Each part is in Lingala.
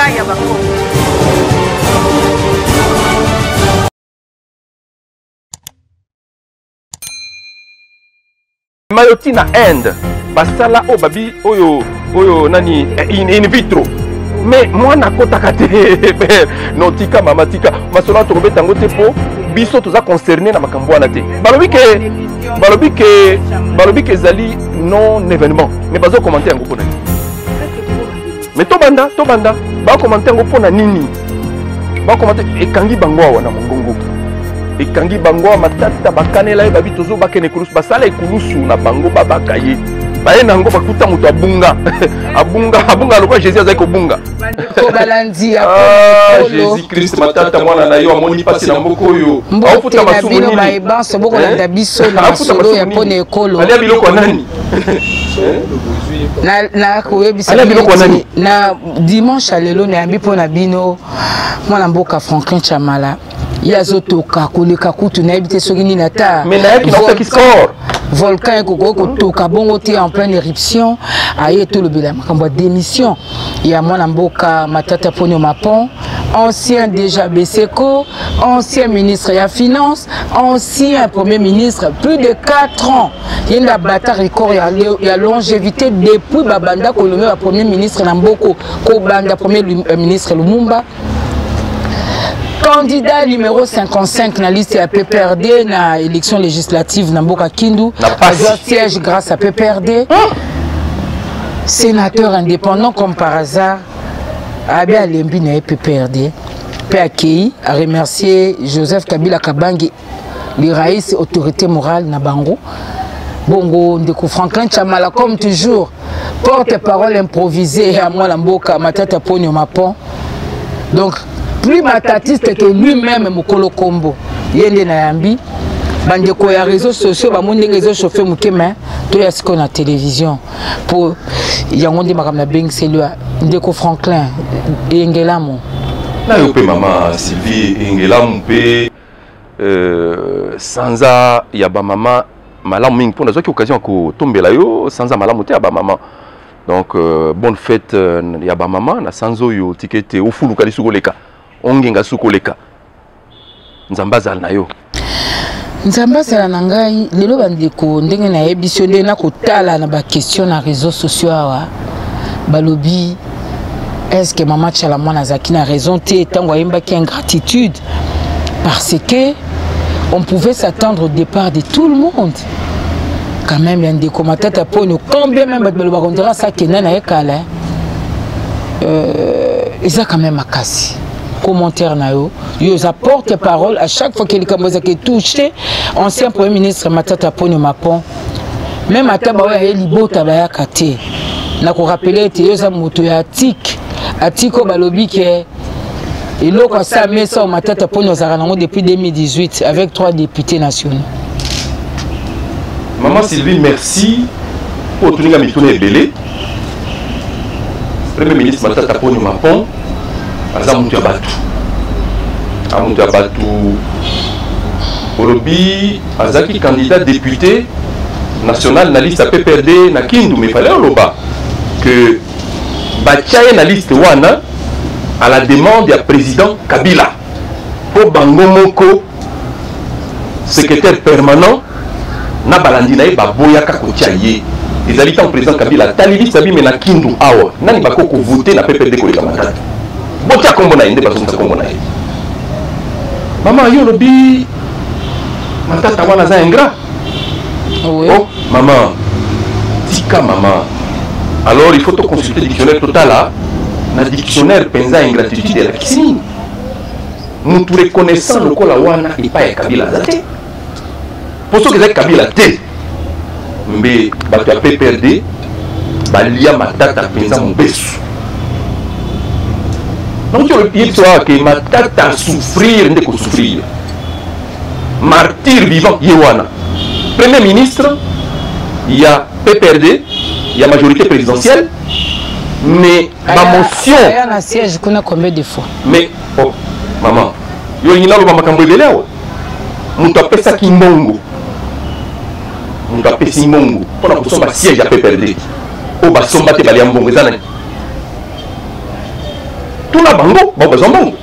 ya bako. Mayoti na Inde basala o babi oyo nani in vitro mais moi na kota kate non tika mama tika masolo to robeta ngote po biso toza concerné na makambo wana te balobi ke zali non événement mais bazo commenter yango pona mais to banda ba commenter yango pona nini ba commenter ekangi bango wana mongongo ekangi bango matata bakanela babi tozo bakene kulusu basala ekulusu na bango babakaye baye nango bakuta mutu abunga lokwa Jésus azali kobunga ko balandi Jésus Christ matata mwana na yo amoni pasi na mboko oyo afuta masumu nini ba ebanso boko na biso na solo ya pone ekolo ali biloko nani na koyebisa na dimanche lelo na yambi pona bino mwana mboka Franklin Chamala yazotoka koleka kutu na yebite soki nini ata mais na yaki na score volcan kotoka bongo te en pleine éruption aye tout le bila makambo démission ya mwana mboka Matata Ponyo Mapon, ancien déjà Beseko, ancien ministre ya finance, ancien premier ministre, plus de 4 ans il y a battu record ya longévité depuis babanda kolomé ba premier ministre na mboko ko banda premier ministre Lumumba. Candidat numéro 55 na liste à PPRD na élection législative na Mboka Kindu, siège grâce à PPRD. Sénateur indépendant comme par hasard, Abia Lembi na PPRD. PAKI a remercié Joseph Kabila Kabangi, le raïs autorité morale na Bango. Bongo ndeko Franklin Chamala comme toujours, porte-parole improvisée à moi la Mboka Matata Ponyo Mapon. Donc plus matatiste que lui-même Mokolo Kombo yende na yambi bandeko ya réseaux sociaux ba monde réseaux chauffé mukema to ya siko na télévision pour yango ndi makamna beng selua ndeko Franklin Engelamo na yo pe mama Sylvie Engelamo pe sanza ya ba mama malamu mingi pour nazoki occasion ko tombela yo sanza malamu te ya ba mama donc bonne fête ya ba mama na sanzo yo tikete ofuluka lisukoleka ongenga sukoleka nzambazala na yo nzambazala na ngai lelo bandeko ndenge na yebiso nde na kotala na ba question na réseaux sociaux awa balobi est-ce que maman Tchala mwana zaki na raison te tango ayemba ki ingratitude parce que on pouvait s'attendre au départ de tout le monde quand même il y a des commentateurs pour nous combien même baloba on dira ça que nana ekala ils a quand même akasi commentaire na yo ça porte parole à chaque fois que quelqu'un m'a touché ancien premier ministre Matata Ponyo Mapon même ataba ya libota ba ya kate na ko rappeler te yo za moto ya atiko balobi ke eloko sa mesa o Matata Ponyo zara nango depuis 2018 avec 3 députés nationaux. Maman Sylvie, merci pour tout le monde belé. Premier ministre Matata Ponyo Mapon Azamutu Abatu Olobi Azaki candidat député national na liste à PPRD na Kindu mais fallait oloba que Bachaye na liste wana à la demande du président Kabila pour Bango Moko secrétaire permanent na balandi na baboya kakotiaye les habitants président Kabila talili sabi mais na Kindu awa nani bakoko voter na PPRD ko Matata botia kombo na inde bazonga kombo na ye maman yo lobi Matata wana za ingrat oui. Oh maman tika maman alors il faut te consulter le dictionnaire total là na dictionnaire penza ingratitude la kisini mutu reconnaissant le kola wana ipa ya Kabila zate poso que Kabila te mbe bato ya PPRD balia Matata penza mobesu. Donc il faut que Matata souffrir, ne pas souffrir. Martyr vivant, Yewana. Premier ministre, il y a PPRD, il y a majorité présidentielle, mais ma motion. Il y a un siège qu'on a combien de fois. Mais, oh, maman, il y a une autre maman qui est on appelle ça Kimbongo. On appelle ça Kimbongo. On a besoin d'un siège à PPRD. On a besoin d'un siège à PPRD. tuna bango bazwa mbongo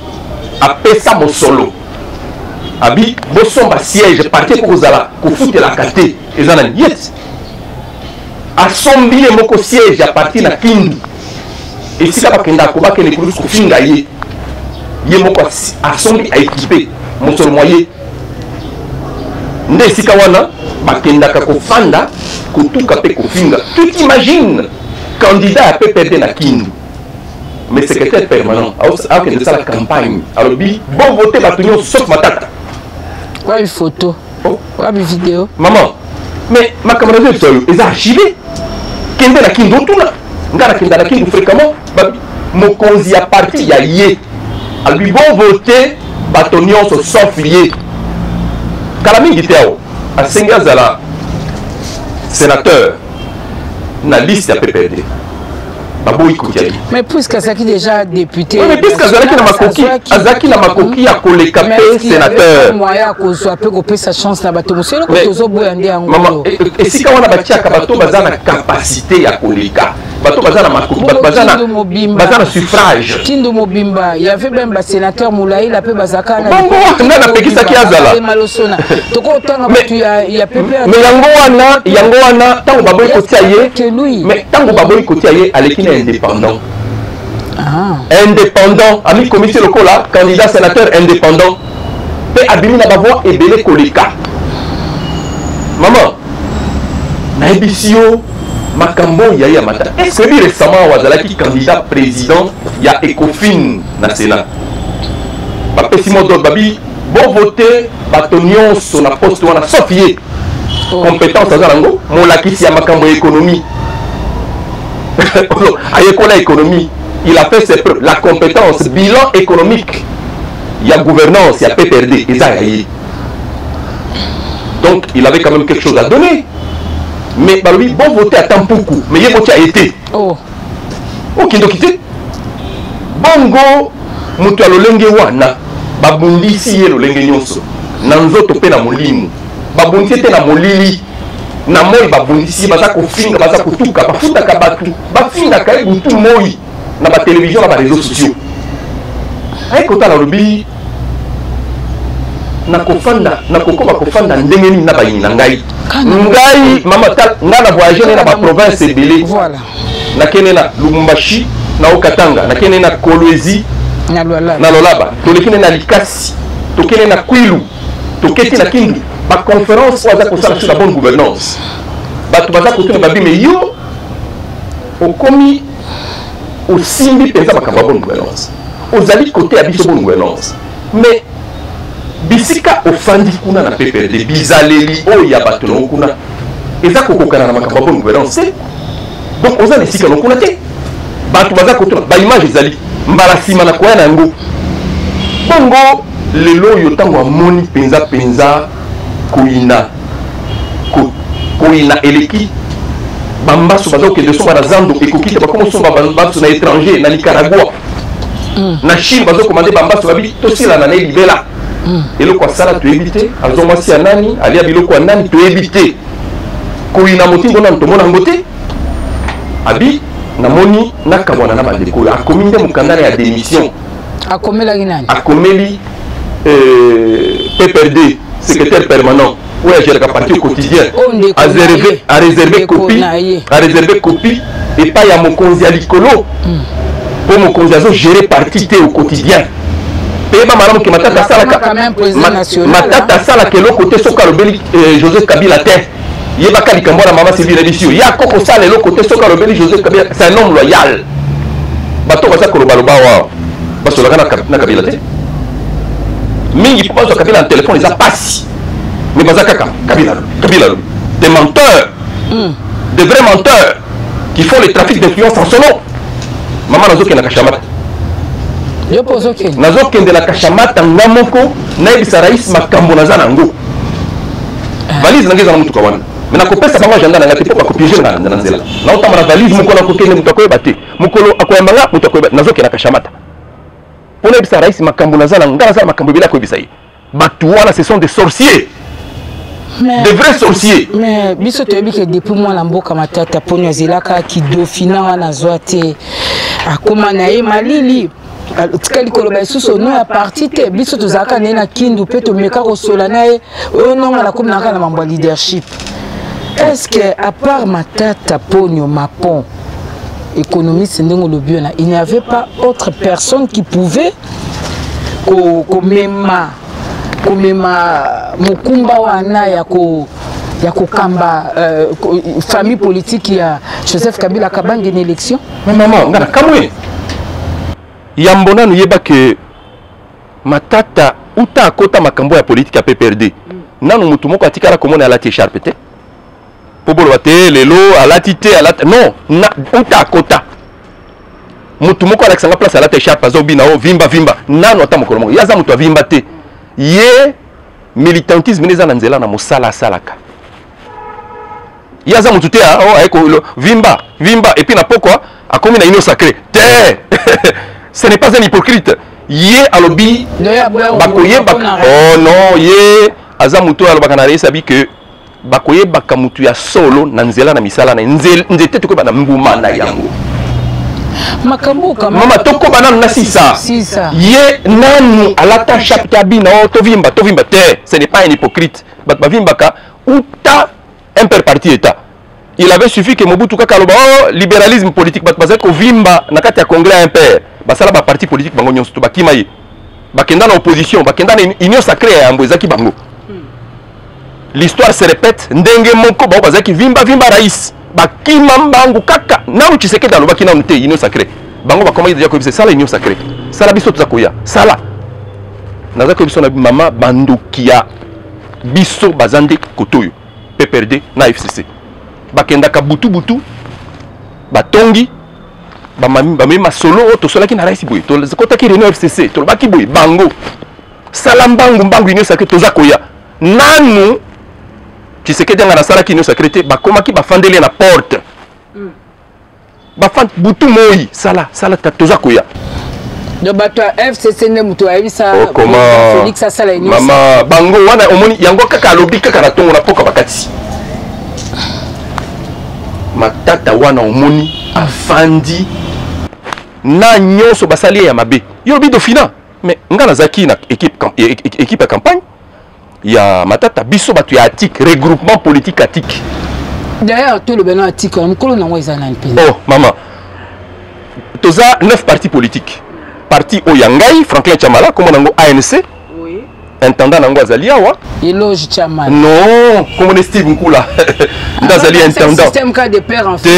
apesa mosolo abi bosomba siège parti kozala kofutelaka te eza nani yet asombi ye moko siège a partir na Kindu esika bakenda kobakende kulusu kofinga ye moko asombi aéquipe mosolo moye nde esika wana bakendaka kofanda kotuka pe kofinga. Tu t'imagines candidat à PPRD na Kindu mais secrétaire permanent akende sala campagne alobi bon voter bato nyonso sauf Matata. Ouais, une photo. Oh. Ouais, une vidéo. Maman, mais ma camarade est archivée. Kende na Kindu tuna. Ngara kenda na Kindu fréquemment. Mokonzi a parti ya yé. Albi bon voter bato nyonso sauf yé. Kalami giteo. A Sengazala sénateur na liste ya PPRD. Mais puisque Azaki déjà député. Oui, mais puisque Azaki na makoki à koleka pe sénateur. Moya ko soit peu ko sa chance na bato muselo ko tozo boyande yango. Maman, et si quand on a bâti à bato bazana capacité à koleka. Bato bazana makoki, bazana suffrage. Kindu Mobimba, il y avait même un sénateur Moulaï la pe bazaka na. Bon, na pekisa ki azala. Toko tanga batu ya pepe. Mais yango wana tango baboy ko tiaye. Mais tango baboy ko tiaye alekina indépendant. Indépendant, ami comité local là, candidat sénateur indépendant. Pe abimi na bavoa ebele koleka. Maman, na ebisio makambo ya mata. Est-ce que récemment wazalaki candidat président ya Ecofin na Sénat. Ba pesimo do babi bon voter batonion sur la poste wana sauf compétence azalango molakisi ya makambo économie. À l'économie, il a fait ses preuves. La compétence, bilan économique, il y a gouvernance, il y a PPRD, donc il avait quand même quelque chose à donner. Mais bah, lui, bon voter à temps beaucoup, mais il a été. Oh, qui donc quitté. Bongo, mutu alolenge wana, babundisi ye lolenge nyonso. Nanzoto pe na molimu, babundisi te na molili. Na moi babundisi baza kofinga baza kotuka bafutaka batu bafinga kai butu moi na ba télévision na ba réseaux sociaux ay kota na lobi na kofanda na kokoma kofanda ndenge ni na bayini na ngai mama tal ngana voyager na ba province ebele voilà na kene na Lubumbashi na Okatanga na kene na Kolwezi na Lolaba to lekine na Likasi to kene na Kwilu to keti na Kindu. Ma conférence sur la bonne gouvernance. Batu baza kote babi mais yo au commis au simbi pensa ba bonne gouvernance. Aux ali côté à biso bonne gouvernance. Mais bisika ofandi kuna na PPRD bizaleli o ya batu no kuna. Eza kokokana na makamba bonne gouvernance. Donc aux ali sika no kuna te. Batu baza kote ba image ezali mbala sima na kwa na ngo. Bongo lelo yo tango amoni penza Koina eleki bambaso bazo ke de somba na zando ekokite ba komo somba bambaso na étranger na Nicaragua na Chine bazo commander bambaso babi tosila na libela eloko sala to éviter azongwa si anani ali abiloko anani to éviter koina motingo na ntomona ngote abi na moni nakabwana na bandeko akomi nde mukandana ya démission akomela nani akomeli PPRD secrétaire permanent, où j'ai le parti au quotidien, à réserver copie, et pas à mon conseil à l'icolo, pour mon conseil gérer parti au quotidien. Et ma madame qui m'a tata sala que l'autre côté soka robeli Joseph Kabila terre. Il y a pas quelqu'un la maman Sylvie Rédition. Il y a coco sale l'autre côté soka robeli Joseph Kabila. C'est un homme loyal. Bato va ça que le baloba wa. Parce que la Kabila terre. Mingi pour pas Kabila en téléphone ils a passé. Mais baza kaka Kabila des menteurs, des vrais menteurs qui font le trafic d'influence en son nom. Maman nazo ke na kashamata. Yo pozo ke. Nazo ke de la kashamata ngamoko na ibisa rais makambo nazana ngo. Valise nangeza na mutu kawana. Mais na kopesa bango agenda na ngati pour copier na nzela. Na otama na valise mukolo kokende mutu akoyeba te. Mukolo akoyamba mutu akoyeba nazo ke na kashamata. Pona ibisa rais makambo nazana ngala za makambo bila koyebisa yi. Batu wana ce sont des sorciers. Mais, de vrais sorciers. Mais biso to yebike depuis moi la mboka matata poni azilaka ki dofina wana zoate akoma na ye malili tikali koloba suso no ya parti te biso tozaka na kindu pe to meka ko sola nae ononga la comme na mambo leadership. Est-ce que à part Matata Ponyo Mapon économiste ndongo le biona, il n'y avait pas autre personne qui pouvait komema mukumba wana ya kukamba famille politique ya Joseph Kabila Kabange en élection? Mais maman, ngana kamwe yambona nuyeba ke Matata uta akota makambo ya politique ya PPRD nanu mutu moko atikala komona alati écharpe te pobolo bate lelo alati te alati non na uta akota mutu moko alakisanga place alati écharpe azobina o vimba nanu ata mokolo moko yaza mutu avimba te ye militantisme neza na nzela na mosala asalaka yaza mutu te aiko vimba et puis na pokwa akomi na union sacrée te ce n'est pas un hypocrite ye alobi bakoyeba oh non ye aza mutu alobaka na resabi que bakoyebaka mutu ya solo na nzela na misala na nzete tokoyeba na mbuma na yango mama tokoba nanu na sisa ye nanu alata chapta bina tovimba te ce n'est pas un hypocrite bato bavimbaka uta un père parti état. Il avait suffi que Mobutu Kakaloba libéralisme politique bato bazaki kovimba na kati ya congrès impère basala ba parti politique bango nyonso to bakima ye bakenda na opposition bakenda na union sacrée ya yambo ezaki bango. L'histoire se répète ndenge moko bao bazaki vimba rais bakima mbangu kaka na Tshisekedi alobaki na unité union sacrée bango bakoma déjà ko sala union sacrée sala biso tuzakoya sala nazaki biso na mama bandukia biso bazande kotoyo PPRD na FCC bakendaka butu batongi bamema solo tosolaki na rais boye tokotaki réunion FCC tolobaki boye bango sala mbangu union sacrée tozakoya nanu Tshisekedi nga na salaki union sacrée te bakomaki bafandeli na porte bafand butu moi sala tozakoya do bato FCC ne mutu ayisa Félix asala union mama bango wana omoni yango kaka alobi kaka na tongo na poka bakati Matata wana omoni afandi na nyonso basali ya mabe yo bido fina mais nga nazaki na équipe ya campagne ya Matata biso batu ya atik regroupement politique atik d'ailleurs tout le beno atik mukolo na ngweza na mpela oh mama toza 9 partis politiques parti Oyangai Franklin Chamala comme nango ANC oui intendant nango azali awa Eloge Chamala non comme Steve Nkula ndazali intendant système cas de père en fait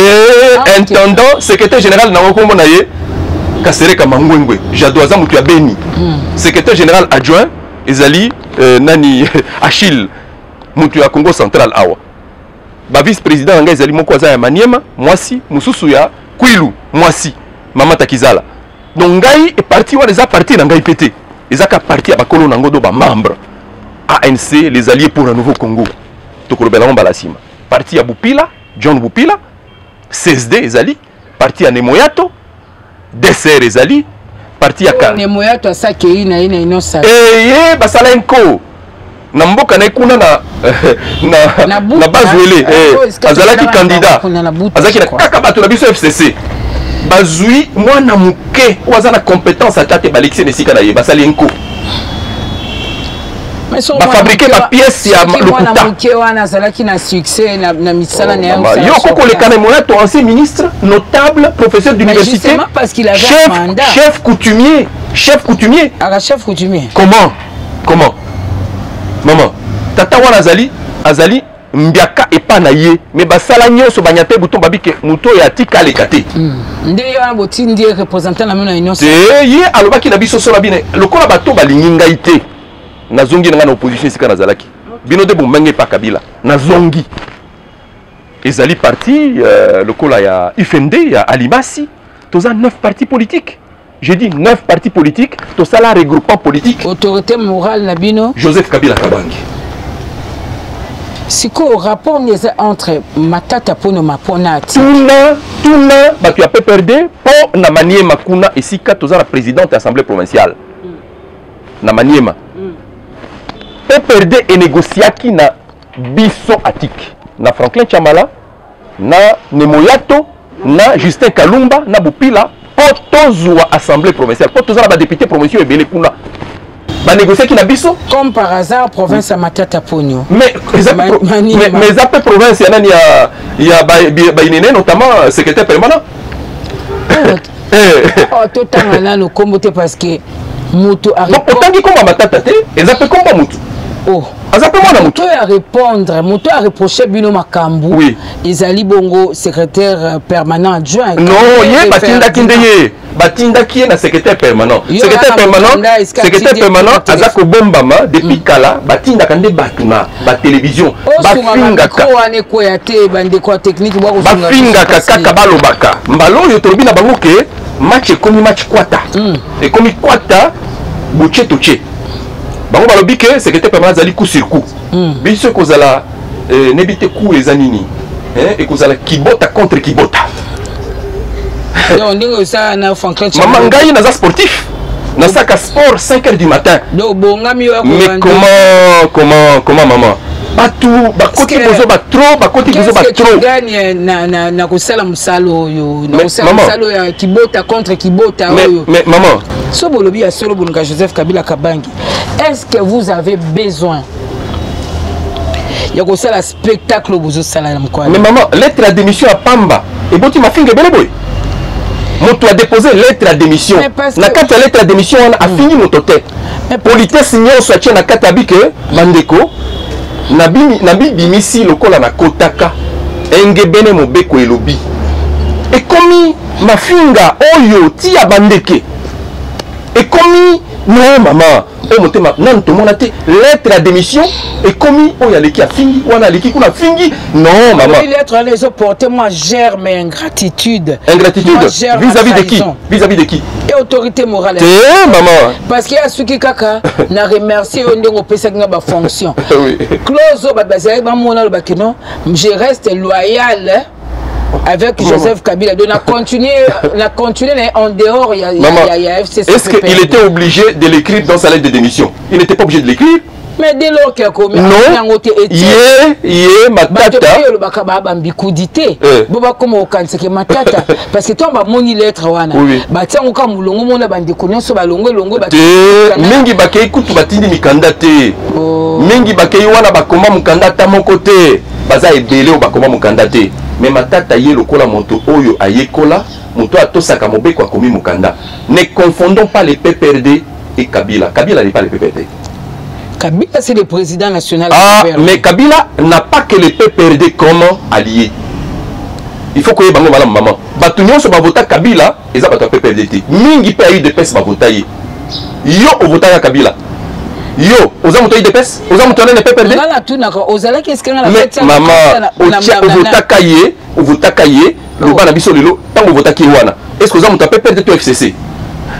intendant secrétaire général nango comme naye Kasereka Mangwengwe Jadoaza mutu ya Beni secrétaire général adjoint ezali nani Achille mutu ya Congo central awa ba vice président nga ezali moko aza ya Maniema mwasi mususu ya Kwilu mwasi mama Takizala donc ngai e parti wa les parti na ngai pété ezaka parti ya bakolo nango do ba membre ANC les alliés pour un nouveau Congo tokolobela ngomba la sima parti ya Bupila John Bupila CSD ezali parti ya Nemoyato DCR ezali parti ya Nemoyato asaki na inosa basala enko na mboka na kuna na Bazuele azalaki candidat azalaki na kaka bato na biso FCC bazui mwana muke waza na compétence atate balixé nesika na ye basali enko ba fabriquer ba pièce ya lokuta muke wana azalaki na succès na misala na yo koko le kana moya to ancien ministre notable professeur d'université parce qu'il avait un mandat chef coutumier chef coutumier comment maman tata wana azali mbiaka epa na ye mais basala nyonso banyate buton babike muto ya tika lekate nde yo boti ndi représentant na mena union ye alobaki na biso sola bine lokola bato balingi ngai te nazongi na opposition sika nazalaki bino de bomenge pa Kabila nazongi ezali parti lokola ya UFND ya Alimasi toza 9 partis politiques. J'ai dit 9 partis politiques, tout ça là regroupement politique. Autorité morale Nabino. Joseph Kabila Kabange. C'est quoi le rapport entre Matata Ponyo Mapona Tuna, bah tu as PPRD pour na Maniema Kuna et si la présidente de l'Assemblée provinciale. Na Maniema. PPRD est négocié qui na Biso Atik. Na Franklin Chamala, na Nemoyato, na Justin Kalumba, na Bupila. Potozwa assemblée provinciale, potozwa ba député provinciaux et belé kuna. Ba négocier qui na biso. Comme par hasard, province à Matata Pogno. Mais zappe province il y a ba inene notamment secrétaire permanent. Total là le comboté parce que Mutu a répondu. Autant qu'il combat Matata te, et zappe combat Mutu. Oh. Mutu a répondre, Mutu a reproché Bino Makambu. Oui. Izali Bongo, secrétaire permanent adjoint. Non, yé batinda kindeye. Batinda qui est na secrétaire permanent. Secrétaire permanent, Azako Bombama, depuis Kala, batinda kande batuna, ba télévision. Bafinga ka. Bafinga kaka kabalo baka. Mbalo yo tolobi na bango ke match ekomi match kwata. Ekomi kwata, buche toche. Bango balobi ke secrétaire permanent azali coup sur coup. Biso kozala nebite coup ezanini. Et kozala kibota contre kibota. Maman Ngaï naza sportif. Nasaka sport 5 h du matin. Mais comment maman? Pas tout, ba côté bozo ba trop, ba côté bozo ba trop. Gagne na kusala musalo yo, na kusala musalo ya kibota contre kibota yo. Mais maman, so bolobi ya solo bonga Joseph Kabila Kabangi. Est-ce que vous avez besoin ya kusala spectacle bozo sala na mkwani? Mais maman, lettre à démission à Pamba. Et boti ma finge bele boy. Moto a déposé lettre à démission. Na kata lettre à démission on a fini mon tête. Politesse nyo so tient na kata bike bandeko. Nabi bimisi lokola na kotaka. Enge bene mobeko elobi. Et komi mafinga oyo ti abandeke. Et komi non maman. O motema nan to monate lettre à démission et commis oya leki a fingi wana leki kuna fingi non maman. Oui, lettre les autres porter moi germe ingratitude. Ingratitude vis-à-vis de qui? Vis-à-vis de qui? Et autorité morale. Maman. Parce qu'il y a ceux qui kaka na remercier on ndongo pesa nga ba fonction. Oui. Close ba bazai ba mona le bakino, je reste loyal avec Joseph Kabila. Donc, on a continué en dehors. Il y a FCC. Est-ce qu'il était obligé de l'écrire dans sa lettre de démission? Il n'était pas obligé de l'écrire. Mais dès lors qu'il a commis, non, matata. Parce que toi, on moni lettre wana. Batia on ka mulongo mona bande connaître ba longo longo ba. Mingi bakei kutu batindi mikanda te. Mingi bakei wana bakoma mukanda ta mon côté. Baza ebele o bakoma mukanda te. Mais matata yé lokola moto oyo ayekola moto atosaka mobeko akomi mukanda. Ne confondons pas les PPRD et Kabila. Kabila n'est pas les PPRD. Kabila c'est le président national. Ah, mais Kabila n'a pas que les PPRD comme alliés. Il faut que vous ayez maman. Batunyon se vota Kabila et ça va être PPRD. Mingi pe ayi de pes va voter. Yo au voter Kabila. Yo, aux amoutons de pes, aux amoutons de PPRD. Mais maman, au votakaye, le bas nabiso lelo, tant au votakiwana. Est-ce que vous amoutons PPRD to FCC?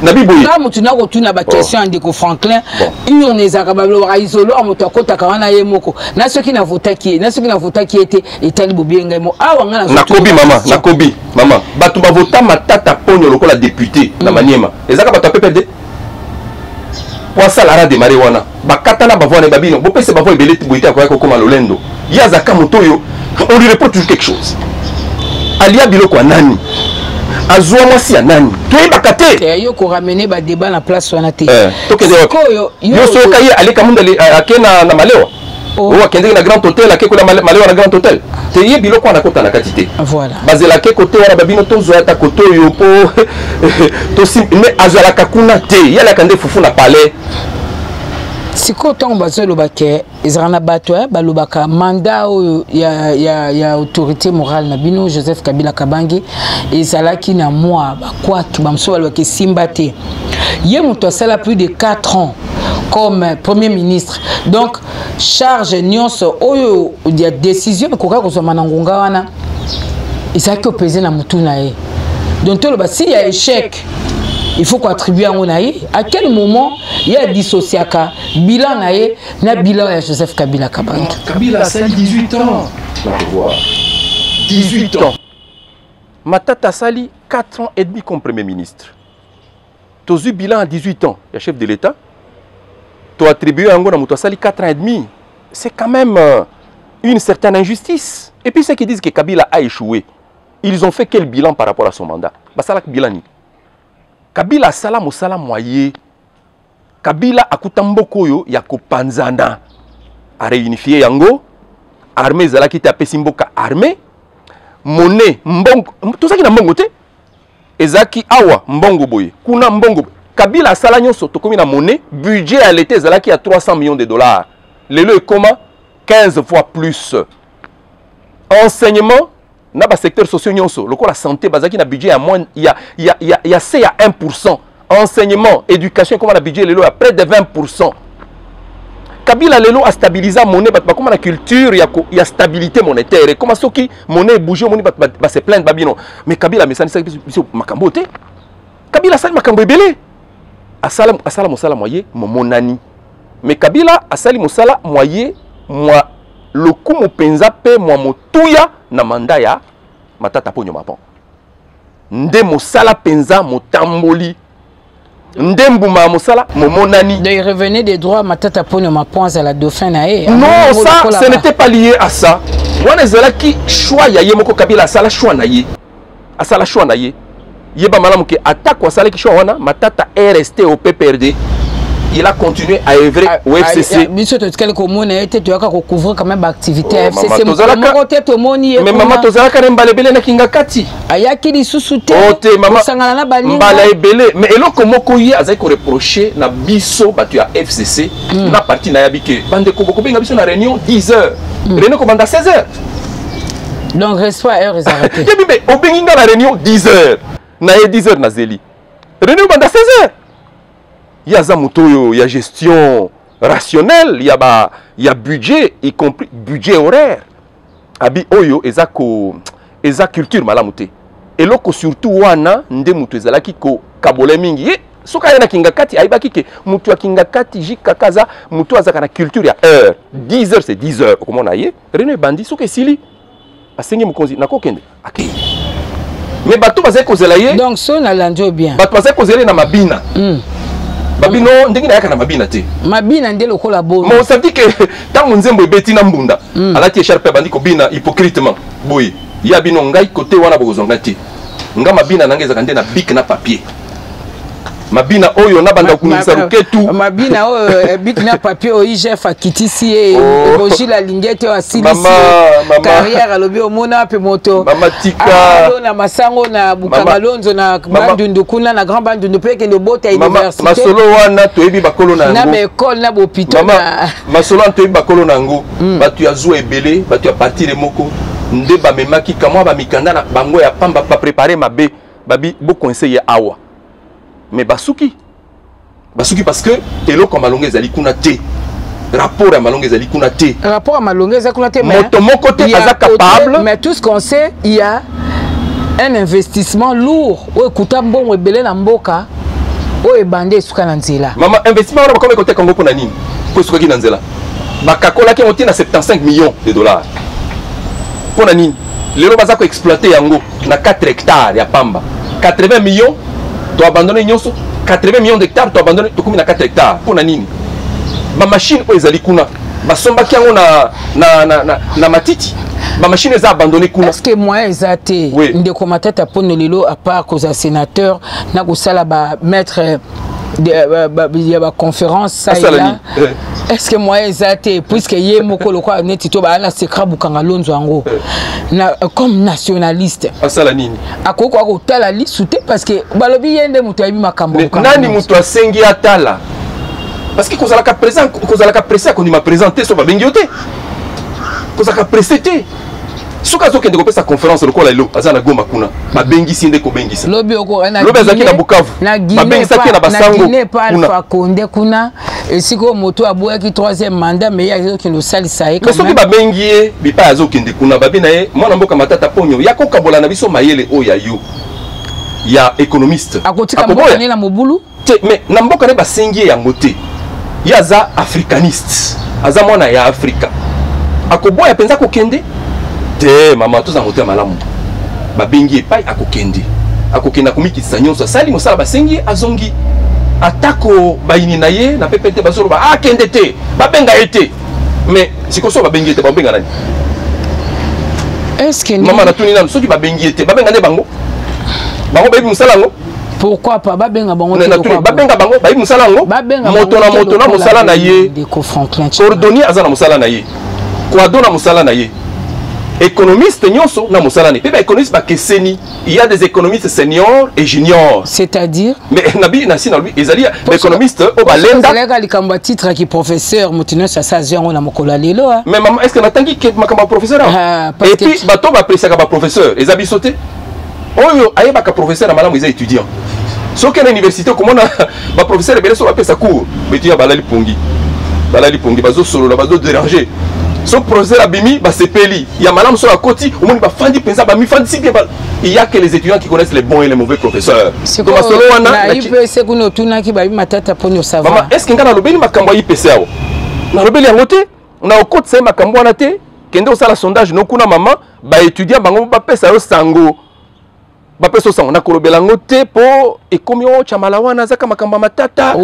Nabiboui. Là, mutuna rotuna ba question ndeko Franklin. Union les arabalo raizolo amoto kota kawana yemoko. Na ceux qui na votaki, na ceux qui na votaki était etali bobienga mo. Ah wanga na Nakobi maman, Nakobi maman. Batu ba vota matata ponyo lokola député na Maniema. Ezaka batu PPRD. Pour ça la démarrer wana. Bakatana bavone babino. Bo pese bavo ebele tibuita kwa ko koma lolendo. Yazaka motoyo, on lui répond toujours quelque chose. Alia biloko nani? Azwa mwasi ya nani? Toi bakate. Yo ko ramener ba débat na place wana te. Yo so kaye ale kamunda akena na malewa. O akende na grand hôtel akeko na malewa na grand hôtel. Te ye biloko na kota na katité. Voilà. Bazela ke côté wana babino tozo ata koto yo po to sim mais azwa la kakuna te. Yala kande fufu na palais. Siko tongo bazolo bake ezrana bato balobaka mandat ya autorité morale na bino Joseph Kabila Kabangi ezalaki na moi bakwatu bamso balobaki simbate ye moto asala plus de 4 ans comme premier ministre donc charge nyonso oyo ya décision koka kozoma na ngonga wana ezalaki opesé na mutu na ye donc toloba s'il y a échec il faut qu'on attribue à mon aïe. À quel moment il y a dissocié bilan aïe, na bilan à Joseph Kabila Kabangi. Kabila a 18 ans. 18 ans. Matata Sali, 4 ans et demi comme Premier ministre. Tu as eu bilan à 18 ans, il y a chef de l'État. Tu as attribué à Ngona Sali 4 ans et demi. C'est quand même une certaine injustice. Et puis ceux qui disent que Kabila a échoué, ils ont fait quel bilan par rapport à son mandat? Basalak Bilani. Kabila asala mosala moye. Kabila akuta mboko yo ya kopanzana. A réunifier yango. Armée zalaki te apesi mboka armée. Monnaie mbongo. Tout ça qui na mbongo te. Ezaki awa mbongo boye. Kuna mbongo. Kabila asala nyonso tokomi na monnaie. Budget à l'été zalaki à 300 millions de dollars. Lelo comment 15 fois plus. Enseignement, na ba secteur socio nyonso, loko la santé bazaki na budget à moins il y a 1%. Enseignement, éducation comment la budget lelo à près de 20%. Kabila lelo a stabilisé la monnaie, bah comme la culture, il y a stabilité monétaire. Et comment soki monnaie bouge, monnaie bah se plaindre babino. Mais Kabila mais ça c'est makambo te. Kabila ça makambo belé. Asala mosala moye monani. Mais Kabila asali mosala moye moi le coup mo penza pe moi motuya na manda ya matata ponyo mapon. Nde mosala penza motamboli. Nde mbuma mosala momonani. De revenir des droits matata ponyo mapon à la dauphin nae. Non, ça ce n'était pas lié à ça. Wana zala ki choix ya yemoko Kabila asala choix na ye. Asala choix na ye. Yeba malamu ke attaque wa sala ki choix wana matata est resté au PPRD. Il a continué à œuvrer au FCC. Mais couvrir quand même l'activité FCC. Mais maman tozalaka rembalebele na kingakati. Ayaki di susute. Ote maman mbalebele. Mais eloko moko ye azai ko reprocher na biso batu ya FCC na parti na yabike. Bande ko boko benga biso na réunion 10h. Réunion ko banda 16h. Donc reçoit heure est arrêté. Yebi be obenga na réunion 10h. Na 10h na zeli. Réunion banda 16h. Il y a Zamutoyo, il y a gestion rationnelle, il y a budget, y compris budget horaire. Abi oyo eza culture malamute. Et loko surtout wana nde mutu ezalaki ko kabole mingi. Soka yana kingakati aibaki ke mutu ya kingakati jikakaza mutu azaka na culture ya heure. 10h c'est 10h. Comment on a yé? Rene bandi soka sili. Asengi mukonzi nako kende. Akei. Mais bato bazai kozela ye. Donc so na landio bien. Bato bazai kozela na mabina. Babino ndenge na yaka na mabina te. Mabina ndé lokola bo. Mo ça dit que tant nzembo ebeti na mbunda. Alati echarpe bandi ko bina hypocritement. Boy, ya bino ngai côté wana bozonga te. Nga mabina nangeza kande na bic na papier. Mabina oyo na banda kunisa ruketu. Mabina oyo bic na papier o IGF akitisi e Roger la lingette o asilisi. Carrière alobi o mona pe moto. Mama tika. Na masango na bukamalonzo na bandundu kuna na grand bandundu pe ke le bota université. Masolo wana toyebi bakolo na ngo. Na be école na bopito na. Masolo toyebi bakolo na ngo. Batu ya zo ebele, batu ya partir moko. Nde ba memaki kamwa ba mikanda na bango ya pamba ba préparer mabe. Babi bo conseiller awa. Mais basuki parce que eloko malonge ezali kuna te. Rapport à malonge ezali kuna te. Rapport à malonge ezali kuna te. Moto moko te aza capable. Mais tout ce qu'on sait, il y a un investissement lourd. O ekuta mbongo ebele na mboka. O ebande suka na nzela. Mama investissement wana bakome kote Congo pona nini? Ko suka ki na nzela. Bakakola ki monte na 75 millions de dollars. Pona nini? Lelo baza ko exploiter yango na 4 hectares ya pamba. 80 millions. Tu as abandonné 80 millions d'hectares, tu as abandonné 4 hectares. Pour nini? Ma machine ezali kuna. Ba somba ki yango na matiti. Ma machine est abandonnée kuna. Est-ce que moi ezate ndeko matata pone lelo à part cause sénateur na ko sala ba maître il y a ba conférence ça là. Est-ce que moi ezate puisque yé moko lokwa netito ba na secret bukanga lonzo yango na comme nationaliste asala nini akoko akotala lisute parce que balobi yende mutu ayibi makambo nani mutu asengi atala parce que kozala ka pressé ko ni ma présenter so ba bengiote kozala ka pressé te soka zo kende ko pesa conférence lokola elo azana goma kuna ba bengisi nde ko bengisa lobi oko na lobi azaki na Bukavu ba bengisa ki na basango kuna konde kuna esiko moto aboya ki 3e mandat mais ya ki no salisa e mais soki ba bengie bipa azo kende kuna ba bina ye mwana mboka matata ponyo yako kabola na biso mayele o ya yo ya économiste akotika mboka ne na mobulu te mais na mboka ne ba sengie yango te ya za africaniste aza mwana ya Afrika akoboya penza ko kende te mama tous en moteur malamu ba bengie pai akokenda komikisa nyonso sali mosala ba sengie azongi atako baini na ye na pepete bazoro ba akende te ba benga ete mais sikoso ba bengi ete ba benga nani est-ce que mama na tuni nanu soki ba bengi ete ba benga ne bango bebi musala ngo Pourquoi pas babenga bango babenga bango bayi musala ngo moto na musala na ye coordonner azana musala na ye coordonner musala na ye économiste nyonso na musala ne pe économiste ba keseni il y a des économistes seniors et juniors c'est-à-dire mais nabi na sina lui ezali économiste au balenda c'est likamba titre qui professeur mutino sa saziango na mokola lelo mais maman est-ce que natangi ke makamba professeur et puis bato ba apprécier ka professeur ezabi sauté oyo ayeba ka professeur na malamu eza étudiant soki na université komona ba professeur ebele so ba pesa cours betia balali pongi bazo solo la bazo déranger so professeur abimi ba sepeli ya malamu so la koti omoni ba fandi pensa ba mi fandi si il y a que les étudiants qui connaissent les bons et les mauvais professeurs donc solo wana na IPC kuno tunaki ba matata ponyo savoir maman est-ce que ngana lobeli makambo ya IPC awo na lobeli yango te na okoti sa makambo wana te kende osala sondage no kuna maman ba étudiant bango ba pesa yo sango bapeso sango na kolobela ngo te po ekomi o chamalawana zaka makamba matata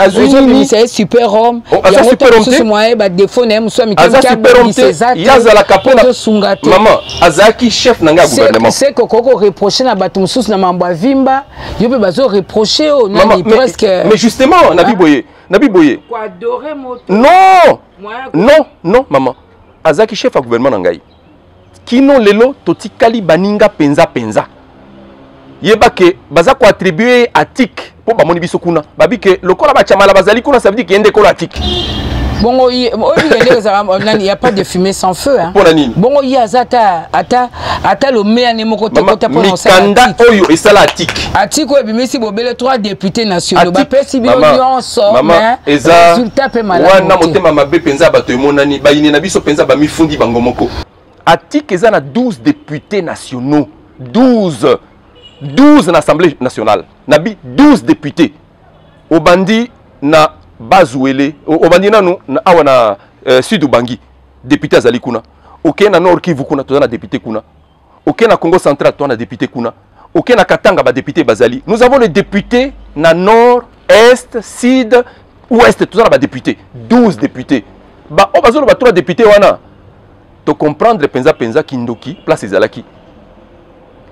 azuni c'est super homme ya super homme ce moyen ba défaut na muso mikaki super homme ya zala kapona maman azaki chef na nga gouvernement c'est que koko reprocher na batu mususu na mambo vimba yo pe bazo reprocher o na presque mais justement na biboye quoi adorer moto non maman azaki chef à gouvernement na ngai kino lelo totikali baninga penza yeba ke baza ko attribuer atik po ba moni biso kuna babi ke lokola ba chamala bazali kuna ça veut dire qu'il ko atik bongo il y a pas de fumée sans feu hein bongo il y a ata le meilleur nemo ko tokota pour non ça mikanda oyo esala atik ko bimisi bobele 3 députés nationaux ba pesi bi nyonso mais résultat pe malade wana motema mabe penza bato emonani ba yini na biso penza ba mifundi bango moko atik ezana 12 députés nationaux 12 na Assemblée nationale. Nabi 12 députés. Obandi na Bazouele. Obandi na nous na awana Sud Ubangi. Député azali kuna. Ok na Nord Kivu kuna tozana député kuna. Ok na Congo central tozana député kuna. Ok na Katanga ba député bazali. Nous avons les députés na Nord, Est, Sud, Ouest tozana ba député. 12 députés. Ba o bazolo ba 3 députés wana. To comprendre penza kindoki place ezalaki.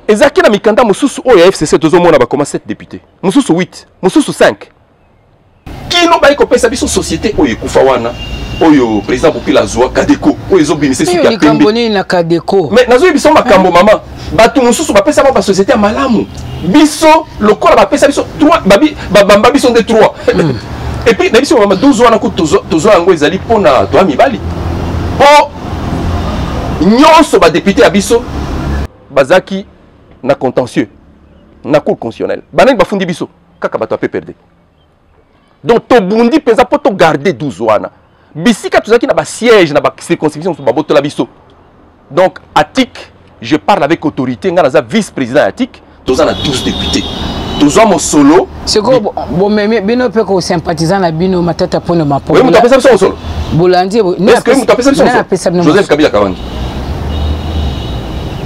Ezaki na mikanda mususu oya FCC tozomona ba koma 7 députés. Mususu 8, mususu 5. Kino ba ikopesa biso société oyo kufa wana. Oyo président Bopila Zwa Kadeko oyo ezobinise suka tembe. Kamboni na Kadeko. Mais nazo biso makambo maman. Batu mususu ba pesa ba société ya malamu. Biso lokola ba pesa biso 3 babi bamba biso de 3. Et puis na biso maman 12 wana ko tozo yango ezali pona to amibali. Po nyonso ba député ya biso bazaki na contentieux na cour constitutionnelle banani bafundi biso kaka bato ape perdre donc to bundi penza po to garder 12 wana bisika tozaki na ba siège na ba circonscription ba botola biso donc atik je parle avec autorité nga naza vice-président atik toza na 12 députés toza mo solo c'est quoi bon mais bino pe ko sympathisant na bino matata pono mapo oui muta pesa biso solo bolandi est-ce que muta pesa biso solo Joseph Kabila Kabangi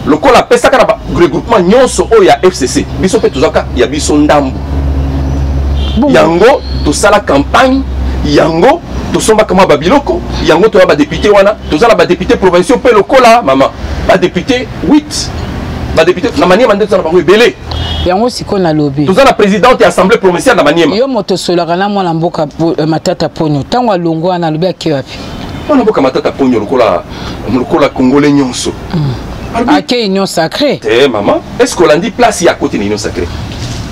le col a pesa kana regroupement nyonso oya FCC biso pe tozaka ya biso ndambu yango to sala campagne yango to somba kama babiloko yango to ba député wana to sala ba député provinciaux pe le cola maman ba député 8 ba député na manière mandé na bango belé yango siko na lobby to sala présidente ya assemblée provinciale na manière yo moto solaka na mwana mboka matata ponyo tango alongo na lobby akewapi mwana mboka matata ponyo lokola congolais nyonso à quelle union sacrée? Eh maman, est-ce qu'on a dit place à côté de l'union sacrée?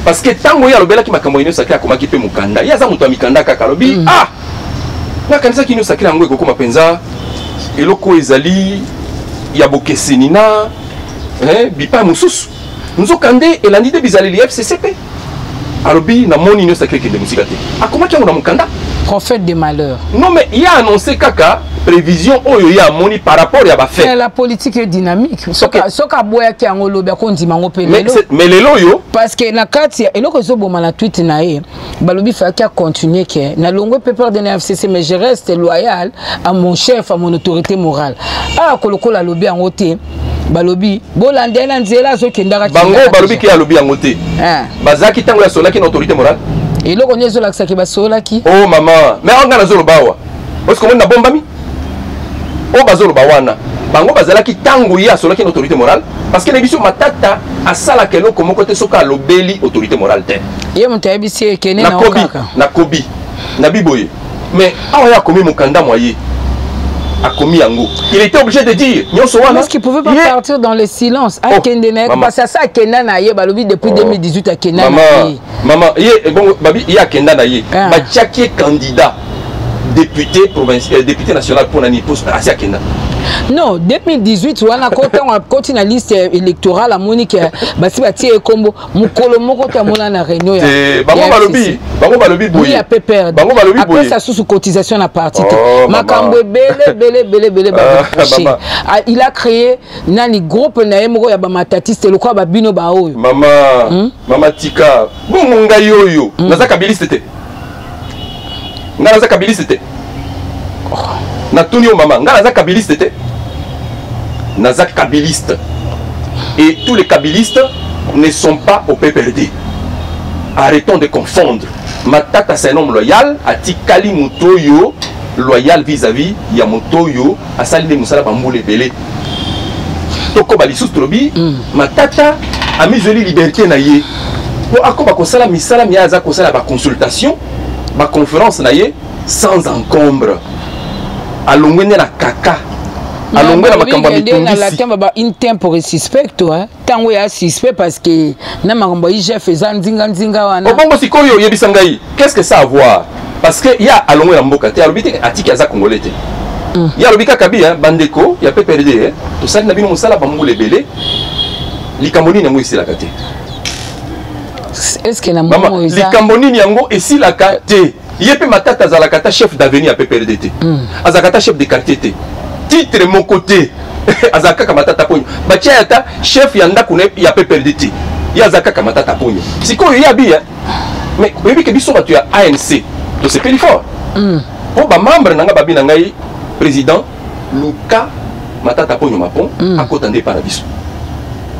Parce que tant que y a le bel qui m'a comme union sacrée, comment qui peut mukanda? Il y a ça muto mikanda kakalobi. Ah, na kanisa qui union sacrée angwe koko mapenza. Eloko ezali ya bokesenina, bipa mususu. Nous okande elandi de bizali li FCCP. Alobi na mon union sacrée qui de musikate. Ah comment qui on a mukanda? Prophète des malheurs. Non mais il a annoncé kaka prévision oyo ya moni par rapport à ba fait. La politique est dynamique. Soka boya ki angolobe ko ndima ngo pelelo. Mais lelo yo parce que na kati eloko zo boma na tweet na ye balobi fa ki a continuer que na longo peur de la FCC mais je reste loyal à mon chef à mon autorité morale. Ah koloko la lobi en oté balobi bolandela nzela zo kendaka bango balobi ki alobi en oté. Bazaki tango ya solaki na autorité morale. Eloko nyezo la kisaki basolaki. Oh maman, mais on ga na zolo bawa. Parce que on na bombami. O bazolo bawana bango bazala ki tango ya solo ki autorité morale parce que l'émission matata a sala kelo comme côté soka lobeli autorité morale te ye monta yebisi kene na kobi na biboye mais awa ya komi mukanda moye a commis yango. Il était obligé de dire parce qu'il pouvait pas partir dans le silence. Parce que ça Kenda na ye balobi depuis 2018 à Kenda. Maman, bon babi il y a Kenda na ye. Ba tchaki candidat député provincial député national pour nani poste à Kenda. Non, 2018 wana koti na liste électorale à Monique basi bati e kombo mukolo moko ta mona na réunion ya. Bango balobi boye. Il a peu perdre. Bango balobi boye. Après ça sous cotisation na parti. Makambo belé il a créé nani groupe na yemoko ya ba matatiste le quoi ba bino ba oyo. Mama tika. Bon ngai yoyo. Naza kabiliste te. Naza kabiliste te. Natunio maman, naza kabiliste te. Naza kabiliste. Et tous les kabilistes ne sont pas au PPRD. Arrêtons de confondre. Matata c'est un homme loyal, atikali mutoyo loyal vis-à-vis ya mutoyo asali de musala bamboule belé. Toko balisous trobi, Matata a mis joli liberté na ye. Pour akoba kosala misala miaza kosala ba consultation, ba conférence na ye sans encombre. Alongwene na kaka alongwe na makambo mitungisi une tempo suspect toi tango ya suspect parce que na makambo yi chef eza nzinga wana obongo sikoyo yebisa ngai qu'est-ce que ça a à voir parce que ya alongwe na mboka te alobite atiki aza congolais te ya lobika kabi bandeko ya PPRD to sali na bino musala bambule belé likamboni nango isilaka te est-ce que na mama likamboni yango isilaka te Yepe Matata Zalakata chef d'avenir à PPRDT. Azakata chef de quartier. Titre mon côté. Azaka Matata Pogno. Batiata chef yanda kune ya PPRDT. Yazaka Matata Pogno. C'est quoi il y a bien. Mais oui que biso tu as ANC. Donc c'est plus fort. Pour ba membre nanga babi nangai président Luka Matata Pogno mapon à côté de Paradiso.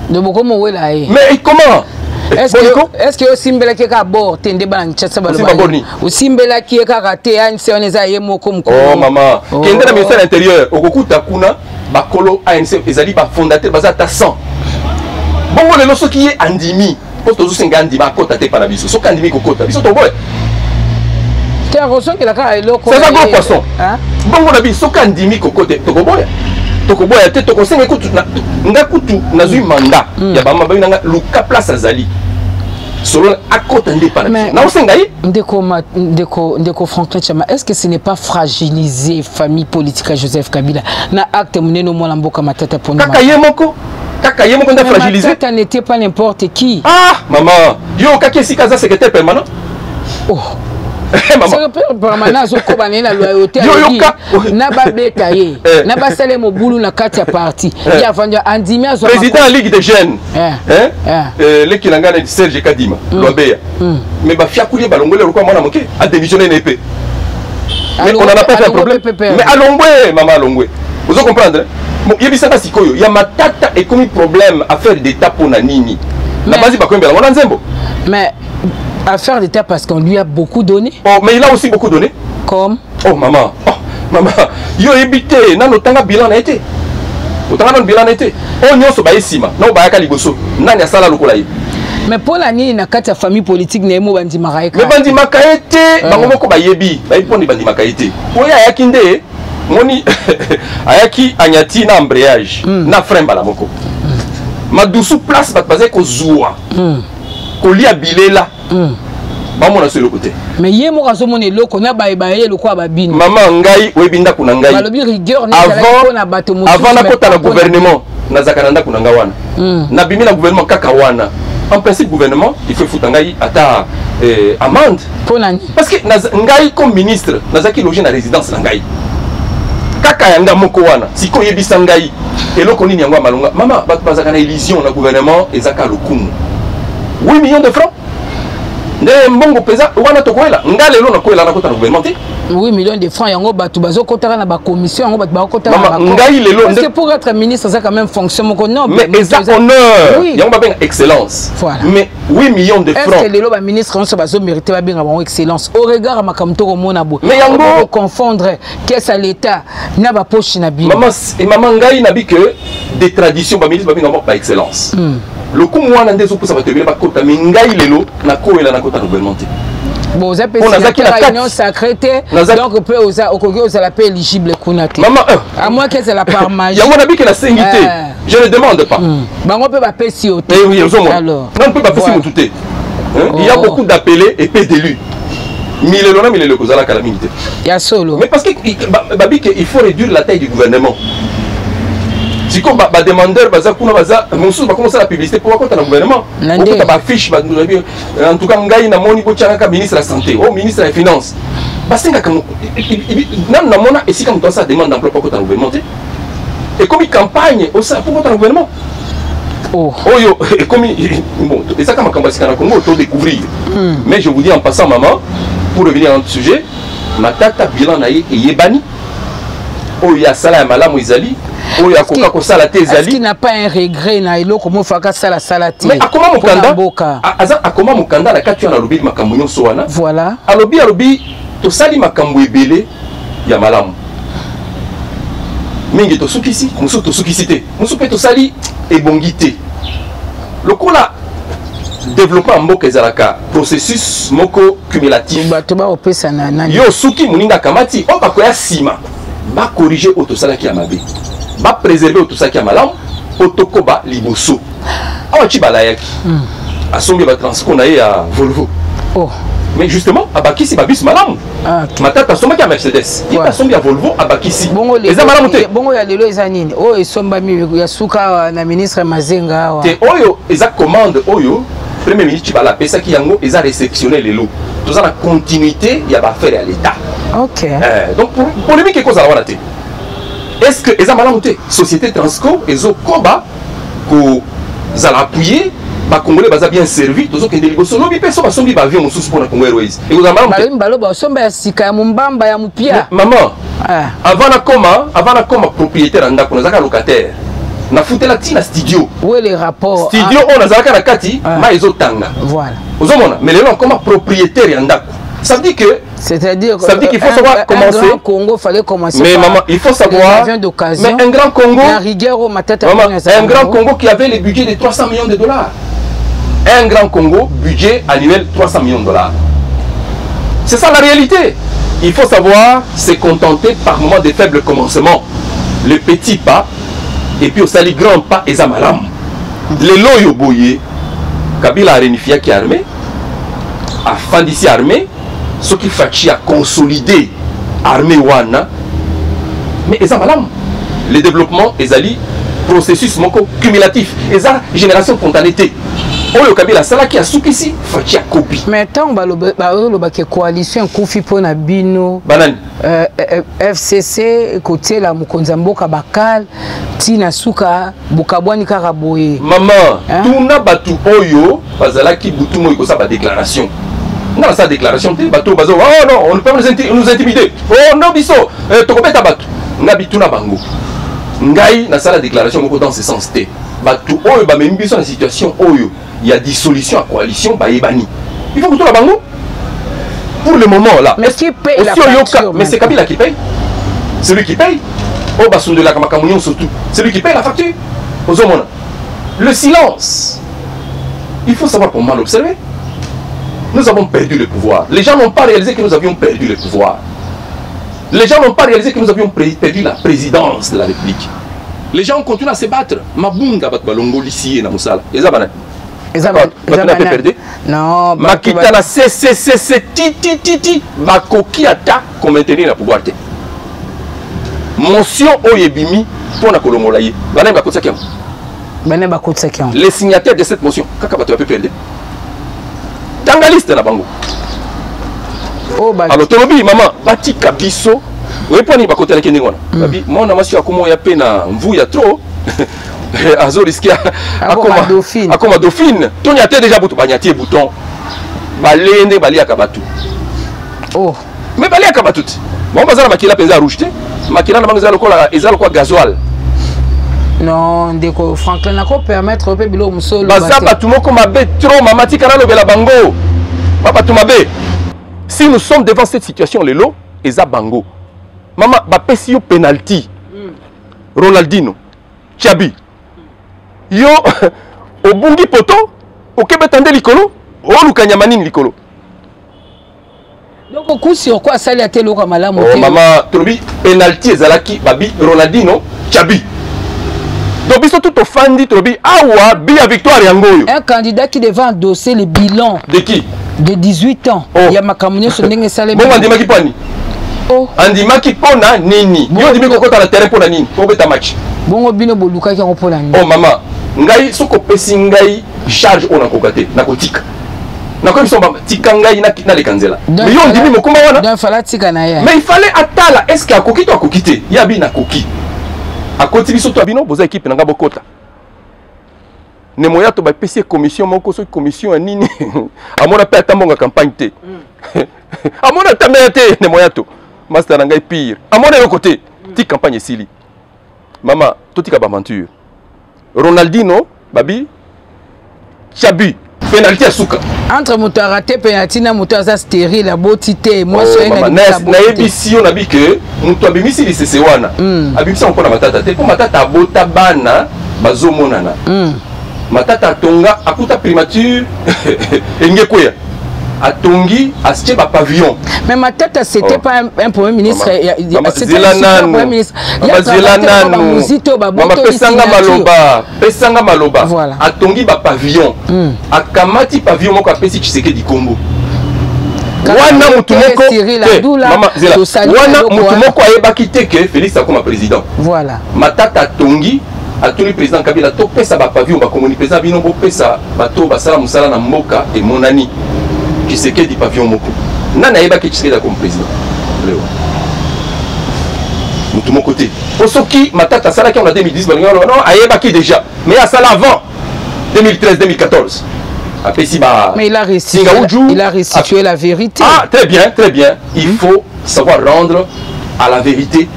De beaucoup mo là. Mais comment? Est-ce que Simbela qui est bord tende bang tchatsa balobani ou Simbela qui est karaté ANC on est aye moko mko oh maman kende na ministère intérieur okokuta kuna bakolo ANC ezali ba fondateur bazata 100 bongo lelo soki ye andimi posto zo senga andima kota te para biso soki andimi kokota biso to boy te roson que la ka eloko c'est un gros poisson bongo na biso soki andimi kokote to boy tokoboya te tokosenga kutu nga kutu nazui mandat ya bama bayi nanga luka place azali solo akota nde para na osenga yi ndeko Franklin Chama est-ce que ce n'est pas fragiliser famille politique à Joseph Kabila na acte muneno mwana mboka Matata Ponyo kaka yemoko nda fragiliser Matata n'était pas n'importe qui maman yo kaki sikaza secrétaire permanent permanent so ko banena loyauté na babeta ye na basale mobulu na kati ya parti ya vanja andimi azo président de la ligue des jeunes le kilanga na Serge Kadima Lombeya mais ba fiakuli balongole ko mona moke a démissionné n'épée mais on n'a pas fait un problème mais alongwe maman alongwe vous comprendre yebisa ka sikoyo ya Matata et comme problème affaire d'état pour na nini na base ba kombela on nzembo mais affaire d'état parce qu'on lui a beaucoup donné. Oh, mais il a aussi beaucoup donné. Comme oh maman, yo évité, nan otanga bilan na été. Otanga nan bilan na été. On nyoso ba esima, na ba yaka liboso. Nani asala lokola yi. Mais pour la nini na kati ya famille politique na emo bandi makaeka. Mais bandi makaete, bango moko ba yebi, ba ipondi bandi makaete. Oya ayaki nde moni ayaki anyati na embrayage, na frein bala moko. Madusu place bat bazé ko zuwa. Ko lia bilela. Bamona sur le côté. Mais yé mo raso moni loko na ba ye loko ababini. Maman ngai webinda kuna ngai. Balobi rigueur na na bato mo. Avant na kota na gouvernement na zakananda kuna ngawana. Na bimi na gouvernement kaka wana. En principe gouvernement il faut foutre ngai ata amende. Parce que ngai comme ministre nazaki loger na résidence na ngai. Kaka yanga moko wana. Siko yebisa ngai eloko nini yango malonga. Maman bato bazaka na illusion na gouvernement ezaka lokumu. 8 millions de francs. Ne mbongo pesa wana tokoela ngale lo na koela na kota na gouvernement 8 millions de francs yango batu bazo kotaka na ba commission yango batu ba kotaka na ba ngai lelo parce que pour être ministre ça quand même fonction moko non mais exact honneur yango ba benga excellence voilà. Mais 8 millions de francs est-ce que lelo ba ministre on se bazo mériter ba benga ba excellence au regard makamto ko mona bo mais yango confondre qu'est-ce à l'état na ba poche na bi maman ngai na bi que des traditions ba ministre ba benga ba excellence le coup moi nande zo pour ça ba tebele ba kota mais ngai lelo na ko ela na kota gouvernement. Bon, vous avez une réunion sacrée, donc peut aux la paix éligible Kounate. Maman, à moins qu'elle la part magie. Il y a mon avis qui la sainteté. Je ne demande pas. Bah on peut pas payer si haute. Oui, alors. Non, on peut pas payer si haute. Il y a beaucoup d'appelés et peu d'élus. Mille le cause à la calamité. Il y a solo. Mais parce que Babi il faut réduire la taille du gouvernement. Si comme ba demandeur baza kuna baza monsu ba commencer la publicité pour quoi dans le gouvernement on ba fiche en tout cas ngai na moni bochanga ka ministre de la santé au ministre des finances basenga comme nan na mona et si comme toi ça demande d'emploi pour dans le gouvernement et comme campagne au ça pour dans le gouvernement oh yo et comme bon et ça comme campagne na Congo to découvrir mais je vous dis en passant maman pour revenir à notre sujet matata bilan na yebani oh ya sala ya malamu izali. Est-ce qu'il n'a pas un regret na ilo comme faka sala salati? Mais akoma mukanda akoma mukanda la katu na lobi makambo nyonso wana. Voilà. Alobi to sali makambo ebele ya malamu. Mingi to sukisi, musu to sukisite. Musu pe to sali ebongite. Lokola développement mboka ezalaka processus moko cumulatif. Bato ba opesa na nani. Yo suki muninga kamati o bakoya sima. Ba corriger auto sala ki amabe. Va préserver tout ça qui est malade, Otokoba Liboso. Ah, tu vas là, à son bien transport à Volvo. Oh. Mais justement, à Bakissi, Babis Malam. Ma tata, à son bien Mercedes. Il a son bien Volvo à Bakissi. Bon, les Amalamouté. Bon, il y a les Loisanines. Oh, et son bami, il y a Souka, la ministre Mazenga. Et Oyo, ils ont commandé Oyo. Premier ministre, tu vas la paix, ça qui y a ils ont réceptionné les lots. Tout ça, la continuité, il y a pas faire à l'État. Ok. Donc, pour lui, qu'est-ce qu'on a raté? Est-ce que les Amalamouté, société Transco, ils ont combat pour appuyer, les Congolais sont bien servis, tous les Congolais sont bien servis, ils sont bien avion pour la Congo Airways. Et vous Amalamouté. Maman, avant de propriétaire, on a locataire. On a foutu la tina studio. Où est les rapports? Studio, on a zaka nakati, ma ils ont tanga. Voilà. Vous avez mais les gens comme propriétaire yandako. Ça veut dire que c'est-à-dire qu'il faut savoir commencer. Un grand Congo fallait commencer. Mais maman, il faut savoir. Mais un grand Congo. Un grand Congo qui avait le budget de 300 millions de dollars. Un grand Congo, budget annuel 300 millions de dollars. C'est ça la réalité. Il faut savoir se contenter par moment de faibles commencements. Le petit pas et puis au sali grand pas et zamalam. Les loyo boye. Kabila a réunifié qui est armé. A fandisi armé. Ce qui fait à consolider l'armée Wana, mais ils ont le développement, ils ont processus cumulatif, ils ont génération spontanéité. Oyo Kabila sala qui a soukisi, fait à copie. Mais tant que coalition Koufi Pona Bino, FCC côté la Mukonzambo Kabakal, Tina Souka, Bukabwani Karaboye. Maman, tout n'a pas tout Oyo, Bazala qui boutou moi ça ba déclaration. Dans sa déclaration, oh non, on ne peut pas nous intimider. Oh non, biso, tokobé tabatu. Nabitu na bango. Ngai na sa déclaration dans ce sens té. Batu oyo ba même biso na situation oyo, il y a dissolution à coalition ba yebani. Il faut que tout la bango. Pour le moment là. Mais qui paye la facture? Mais c'est Kabila qui paye. C'est lui qui paye. Oh basson de la Kamakamounion surtout. C'est lui qui paye la facture. Ozomona. Le silence. Il faut savoir pour mal observer. Nous avons perdu le pouvoir. Les gens n'ont pas réalisé que nous avions perdu le pouvoir. Les gens n'ont pas réalisé que nous avions perdu la présidence de la République. Les gens ont continué à se battre. Mabunga bat balongo lissié na musala. Ezabana. Ezabana perdu. Non. Makita na ti makoki ata pour maintenir le pouvoir. Motion oyebimi pour na kolongola ye. Bana ba kotsa kiam. Bana ba kotsa kiam. Les signataires de cette motion, kaka bato peut perdre. Dans la liste, là-bas. Oh, bah. Alors, tu dis, maman, bati kabiso. Oui, pour nous, côté de la Babi, moi, on a massé à comment il y a peine à vous, il y a trop. Azo risqué à Dauphine. À comme Dauphine. Tu y a déjà bouton, banyati bouton. Balende, bali à kabatu. Oh. mais bali akaba tout bon bazala makila penza rouge te makila na bango ezalo quoi gasoil non ndeko Franklin nako permettre pe bilo musolo baza batu moko mabe trop mama tikana lobela bango batu mabe. Si nous sommes devant cette situation lelo eza bango mama bapesi yo penalty Ronaldinho Chabi yo obungi poto okebetande likolo olukanya manini likolo. Donc coup sur quoi ça a été le malamu oh mama trobi penalty ezalaki babi Ronaldinho Chabi donc biso tout ofandi trobi awa bia victoire yangoyo un candidat qui devait endosser le bilan de qui de 18 ans il y a makamune sur ndenge salé bon andimaki pani oh andimaki pona nini yo ndimi kokota na terrain pona nini ko beta match bongo bino boluka ki pona nini oh mama ngai soko pesi ngai charge ona kokate na kotika na ko biso tika ngai na lekanzela mais yo ndimi mokoma wana donc fallait tika na ya mais il fallait atala est-ce que akokito akokite ya bi na koki akoti biso to bino boza équipe nanga bokota ne moya to ba pesi commission moko so commission ya nini amona pe atambonga campagne te amona tamela te ne moya to master nanga pire amona yo côté ti campagne sili mama to tika ba menture Ronaldinho babi Chabi penalty à suka entre moto a raté penalty na moto a stérile la botité moi so na ebisi on abi que moto abimisi lisese wana abimisi on pona matata te po matata bota bana bazomonana matata tonga akuta primature engekweya atongi acheter ba pavillon mais matata c'était pas un premier ministre c'était un premier ministre il y a pesanga maloba voilà atongi ba pavillon akamati pavillon moko apesi Tshisekedi Kombo wana mutu moko mama zela wana mutu moko ayebaki te que Félix akoma président voilà matata atongi atuli président Kabila to pesa ba pavillon ba komoni pesa bino bo pesa bato basala musala na mboka et monani Tshisekedi pavillon moko nana yebaki Tshisekedi comme président leo mutu moko te osoki matata sala ki en 2010 non ayebaki déjà mais à sala avant 2013 2014 apesi ba mais il a restitué la vérité. Ah très bien il faut savoir rendre à la vérité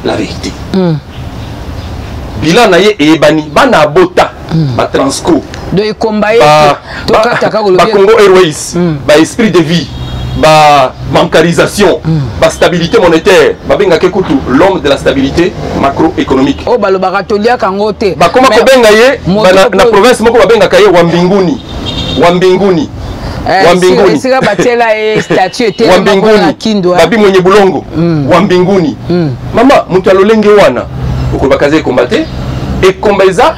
bilan naye ebani bana bota ba transco de combat ba Congo Airways ba esprit de vie ba bancarisation ba stabilité monétaire ba benga ke kutu l'homme de la stabilité macroéconomique oh ba lo ba katolia kango te ba koma ko benga ye na province moko ba benga kaye wa mbinguni sika batela e statue était na Kindu babi mwenye bulongo wa mbinguni mama mutu alolenge wana okoba kaze combattre et kombeza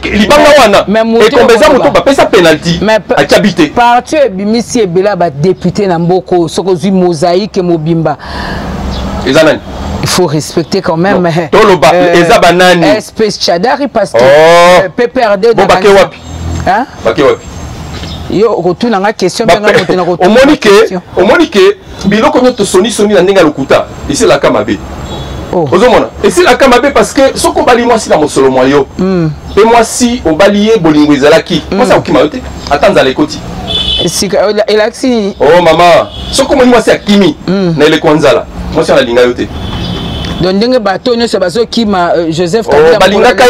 libanga wana et kombeza mutu ba pesa penalty a Chabité parti bimisi ebela ba député na mboko soko zui mosaïque mobimba ezanani il faut respecter quand même toloba eza banani espèce Chadari parce que PPRD bon baké wapi hein baké wapi yo retourne na question benga motena ko omonike biloko nyoto soni na ndinga lokuta ici la kamabe ozomona ici la kamabe parce que soko bali moi si na mosolo moyo et moi si o balié bolingo ezalaki moi ça okima yote atanza lekoti elaxi oh mama soko moni moi si akimi na ile kwanzala moi si na linga yote donc ndenge bato nyonso bazokima Joseph Kabila balingaka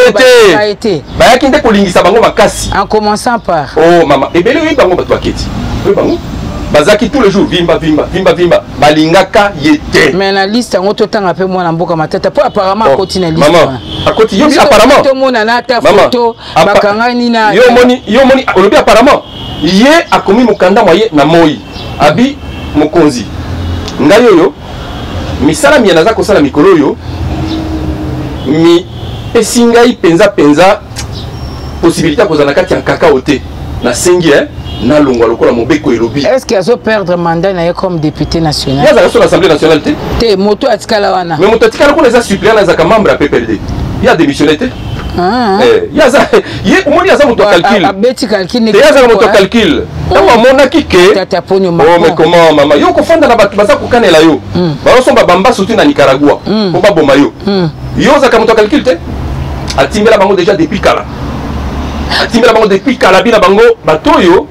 ete bayaki nde kolingisa bango makasi en commençant par oh mama ebele oyi bango bato baketi oyi bango bazaki tous les jours vimba balingaka yete mais na liste yango totanga pe mwana mboka matata po apparemment akoti na liste mama akoti yo apparemment to mona na ta photo bakanga ni na yo moni olobi apparemment ye akomi mokanda moye na moi abi mokonzi ngai yoyo misala mi naza kosala mikolo yo mi pesi ngai penza possibilité kozala kati ya kakao te na sengi na longwa lokola mobeko elobi est-ce qu'il a perdre mandat na comme député national ya za sur l'Assemblée nationale te moto atikala wana mais moto atikala ko les suppléants na za membre à PPRD il y a démissionné te ya za ye omoni ya za moto calcul abeti calcul ya za moto calcul tama mona kike oh mais comment mama yo ko fanda na batu baza ko kanela yo ba somba bamba surtout na Nicaragua ko ba boma yo yo za ka moto calcul te atimbela bango déjà depuis kala bina bango batoyo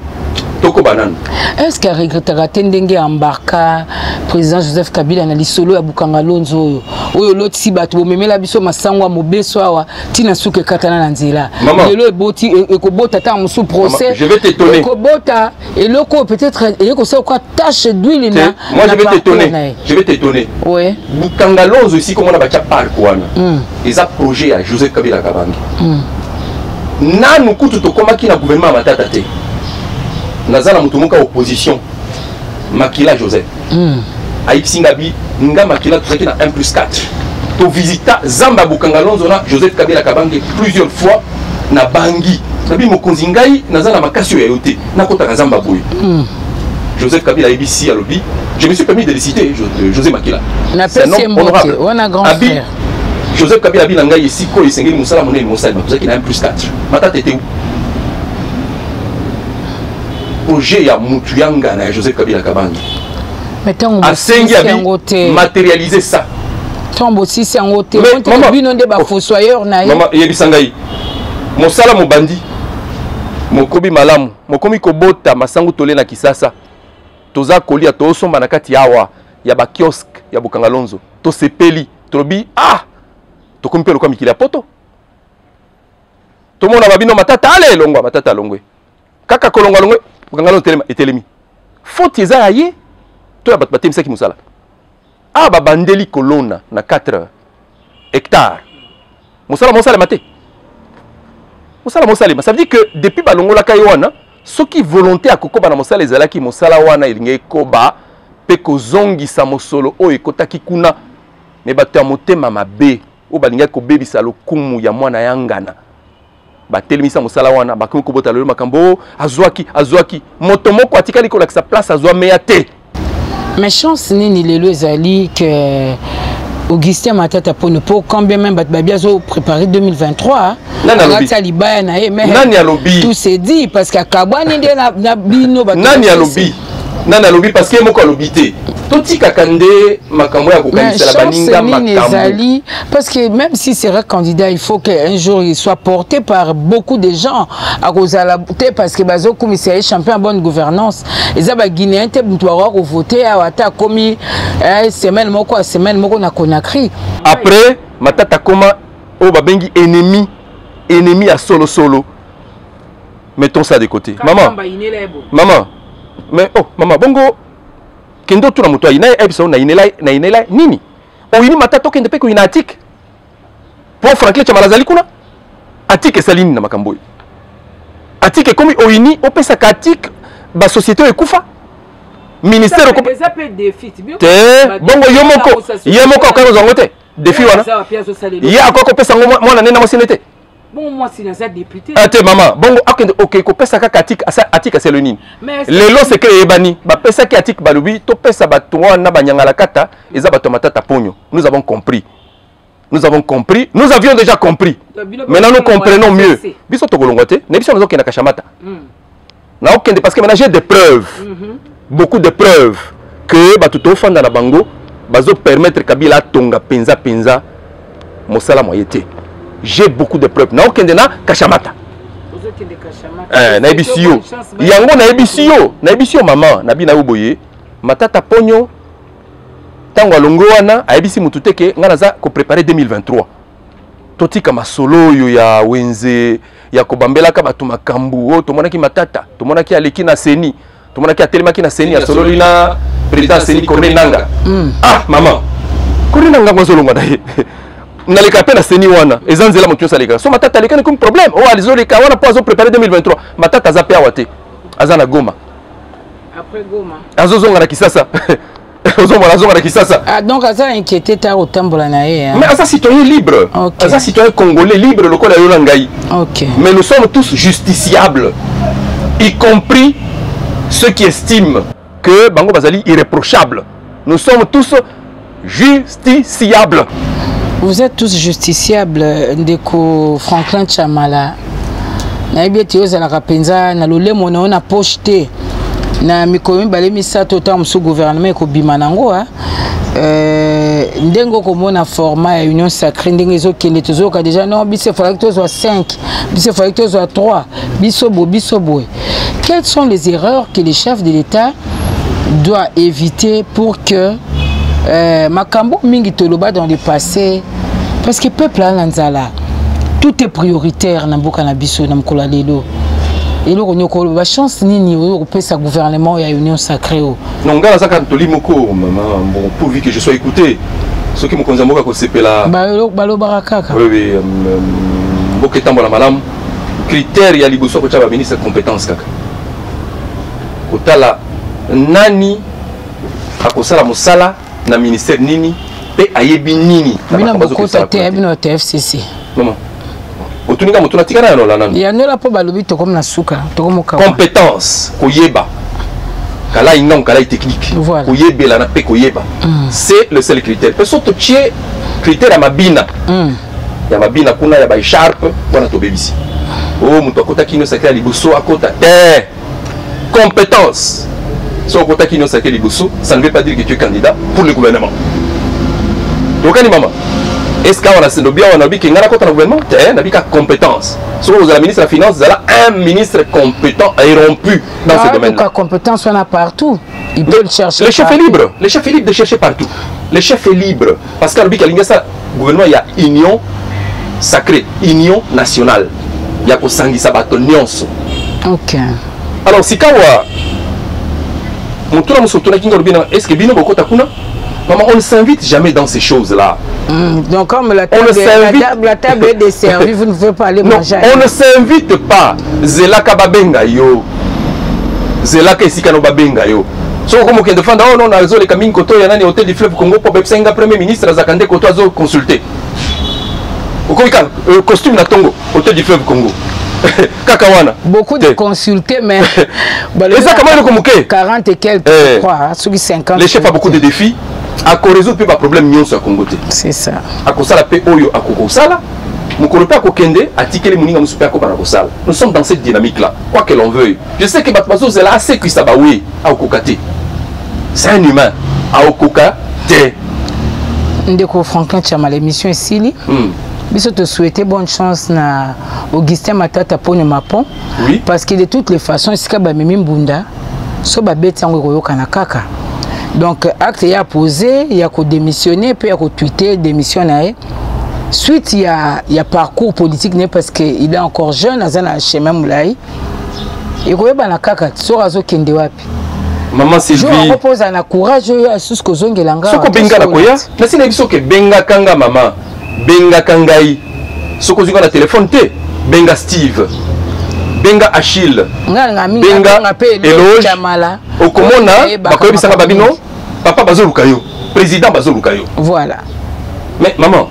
toko banane est-ce que regrettera tendenge embarka président Joseph Kabila na lisolo ya Bukanga Lonzo oyo loti bato bomemela biso masangwa mobeso awa tina suke katana na nzela lelo eboti ekobota ta musu procès je vais t'étonner ekobota eloko peut-être eloko ça quoi tache d'huile na moi je vais t'étonner ouais Bukanga Lonzo ici comme on a bacha parc wana ils a projet à Joseph Kabila Kabangi nanu kutu tokomaki na gouvernement matata te nazana mutumuka opposition Makila Joseph Aïpsingabi nga Makila tout na 1+4 to visita Zamba Bukanga Lonzo na Joseph Kabila Kabange plusieurs fois na Bangi nabi mokonzi ngai nazana makasio ya yote na kota ka Zamba boy Joseph Kabila ABC à lobby je me suis permis de le citer Joseph Makila c'est un homme honorable on a grand frère Joseph Kabila bi ngai ici ko isengeli musala monene mosala tout na 1+4 matata était où projet ya Mutuyanga na Joseph Kabila Kabangi asengi abi matérialiser ça tombo si c'est en côté on bino nde ba fossoyeur na ye mama yebisangai mosala mobandi mokobi malamu mokomi kobota masangu tole na Kisasa toza kolia to somba na kati awa ya ba kiosk ya Bukanga Lonzo to sepeli trobi to kompelo kwa mikili ya poto to mona babino matata ale longwa matata longwe kaka kolongwa longwe Bukanga Lonzo telema etelemi faute eza aye to ya batemisaki musala babandeli kolona na 4 hectares musala mosala mate musala mosala ça veut dire que depuis balongola kayoana ce qui volonté à kokoba na mosala ezalaki mosala wana elinge koba pe kozongisa mosolo o ekotaki kuna me bato ya motema mabe o balinga ko bebisa lokumu ya mwana yangana batelemisa mosala wana bakomi kobota lelo makambo azwaki moto moko atikali ko lakisa place azwa meya te. Mais chance nini lelo ezali que Augustin Matata pour quand bien même Babia zo préparé 2023 nani a lobby tout s'est dit parce qu'à Kabani na bino nani a lobby parce que moko a lobby te toti kakande makambo ya kokanisa la baninga makambo parce que même si c'est un candidat il faut qu'un jour il soit porté par beaucoup de gens à cause de la parce que bazo commissaire champion bonne gouvernance et ça ba guinéen te mutwara ko voter à ata komi semaine moko na Conakry après Matata koma o babengi ennemi à solo mettons ça de côté maman mais maman bongo kendo tu na muto ina episode na inela nini o ini Matata kende pe ko ina atik pour Franklin Chamalazali kuna atik salini na makambo atik komi o ini o pesa ka atik ba société ekufa ministère ko te bongo yomoko ka zongote défi wana ya akoko pesa mwana nena mosinete bon moi si na député ate mama bongo akende OK ko pesa ka atika c'est le nini lelo c'est que ebani ba pesa ki atik balubi to pesa bato wana banyangala kata eza bato Matata ponyo nous avons compris nous avions déjà compris maintenant nous comprenons mieux biso to kolongote ne biso nazo kena kashamata na okende parce que maintenant j'ai des preuves beaucoup de preuves que bato to fanda na bango bazo permettre Kabila tonga penza mosala moyete. J'ai beaucoup de preuves. Na okende na kashamata. Na ebisio. Yango na ebisio mama na bina uboye. Matata ponyo tango alongo wana ayebisi mututeke ngana za ko préparer 2023. Totika masolo yo ya wenze ya kobambela ka batu makambu o tomonaki Matata, tomonaki aleki na seni, tomonaki atelemaki na seni ya solo lina président Seni Corne Nanga. Maman. Corne Nanga ngozolonga daye. Naleka pe na seni wana ezanzela moto saleka so Matata aleka ni comme problème alizoleka wana po azo préparer 2023 Matata azape awate azana Goma après Goma azozonga na Kisasa azonga na Kisasa donc aza inquiété ta otambola na ye mais aza citoyen libre aza citoyen congolais libre lokola yo ngai mais nous sommes tous justiciables y compris ceux qui estiment que bango bazali irréprochable nous sommes tous justiciables. Vous êtes tous justiciables, Ndeko Franklin Chamala. Na ibeti oza la rapenza na lole mona ona pocheté na mikomi bale misato ta msu gouvernement ko bimanango ndengo ko mona format ya union sacrée ndenge zo kende tozo ka déjà non bise facteurs soit 5 bise facteurs soit 3 biso bo. Quelles sont les erreurs que les chefs de l'État doit éviter pour que Makambo mingi toloba dans le passé, parce que peuple a l'anzala, tout est prioritaire na mboka na biso na mkola lelo. Et là, on a chance nini au sa gouvernement et à union sacrée. Non, gars, ça quand toli moko, maman, bon, pourvu que je sois écouté. Ce qui me concerne, moi, c'est que là. Balo barakaka. Oui, oui. Beaucoup de temps pour la madame. Critère, il y a l'ibousso que tu as ministre de compétence kaka. Kotala nani akosala musala na ministère nini pe ayebi nini. Bina boko tate bino TFCC. Maman. Otuninga mutuna tika na lola nani. Ya nola po balobi to comme na suka, to comme ka. Compétence koyeba. Kala inong kala technique. Voilà. Koyeba na pe koyeba. C'est le seul critère. Parce que tu es critère à mabina. Ya mabina kuna ya ba sharp wana to bebisi. Oh mutu akota kino sacré liboso akota terre. Compétence. Si on compte qui nous sacré liboso, ça ne veut pas dire que tu es candidat pour le gouvernement. Donc maman. Est-ce qu'on a ce bien on a dit qu'il y a un gouvernement, on a dit qu'il y a compétence. Si vous avez la ministre de la Finance, vous avez un ministre compétent et rompu dans ce domaine. Donc compétence on a partout. Il peut le chercher. Le chef est libre. Le chef est libre de chercher partout. Le chef est libre. Parce qu'à l'objet qu'il y a ça, gouvernement, il y a union sacrée, union nationale. Il y a pour sangi sabato nyonso. Ok. Alors si kawa, est-ce que bino boko takuna? Maman, on ne s'invite jamais dans ces choses-là. Donc comme la table est desservie, vous ne pouvez pas aller manger. On ne s'invite pas. Zelaka babenga yo. Zelaka isikano babenga yo. So comme on défend, oh non, on a les camines koto yana ni hôtel du fleuve Congo pour Bepsenga premier ministre Azakande koto azo consulter. Okoika costume na tongo hôtel du fleuve Congo. Kakawana. Beaucoup de consultés, mais. Et ça, comment il est comme 40 et quelques, je crois, ceux qui 50. Les chefs ont beaucoup de défis. À résoudre pas problème mieux sur Congo. C'est ça. À cause de la paix, Oyo, à Kokosala, nous ne pas Kokende, à tiquer les mounis, nous sommes dans cette dynamique-là, quoi que l'on veuille. Je sais que Batmazo, c'est là, c'est Christabaoui, à Okokate. C'est un humain, à Okokate. Ndeko Franklin Tchama, l'émission est ici. Je te souhaiter bonne chance na Augustin Matata pour le Mapon. Oui. Parce que de toutes les façons, c'est que Mimi Mbunda, so ba bête kanakaka. Donc acte y a posé, il y a qu'à démissionner, puis il y a qu'à tweeter, démissionner. Suite il y a parcours politique parce qu'il est encore jeune, dans un chemin moulay. Et quoi ba nakaka, so razo kende wapi. Maman Sylvie. Je repose à courage à ce que zongelanga. Soko benga na koya, na sina biso ke benga kanga maman. Benga Kangai, soko ziko na téléphone te, benga Steve, benga Achille, benga Eloge, okomona, bakoyebi sanga babino, papa bazo lukayo, président bazo lukayo. Voilà. Mais maman,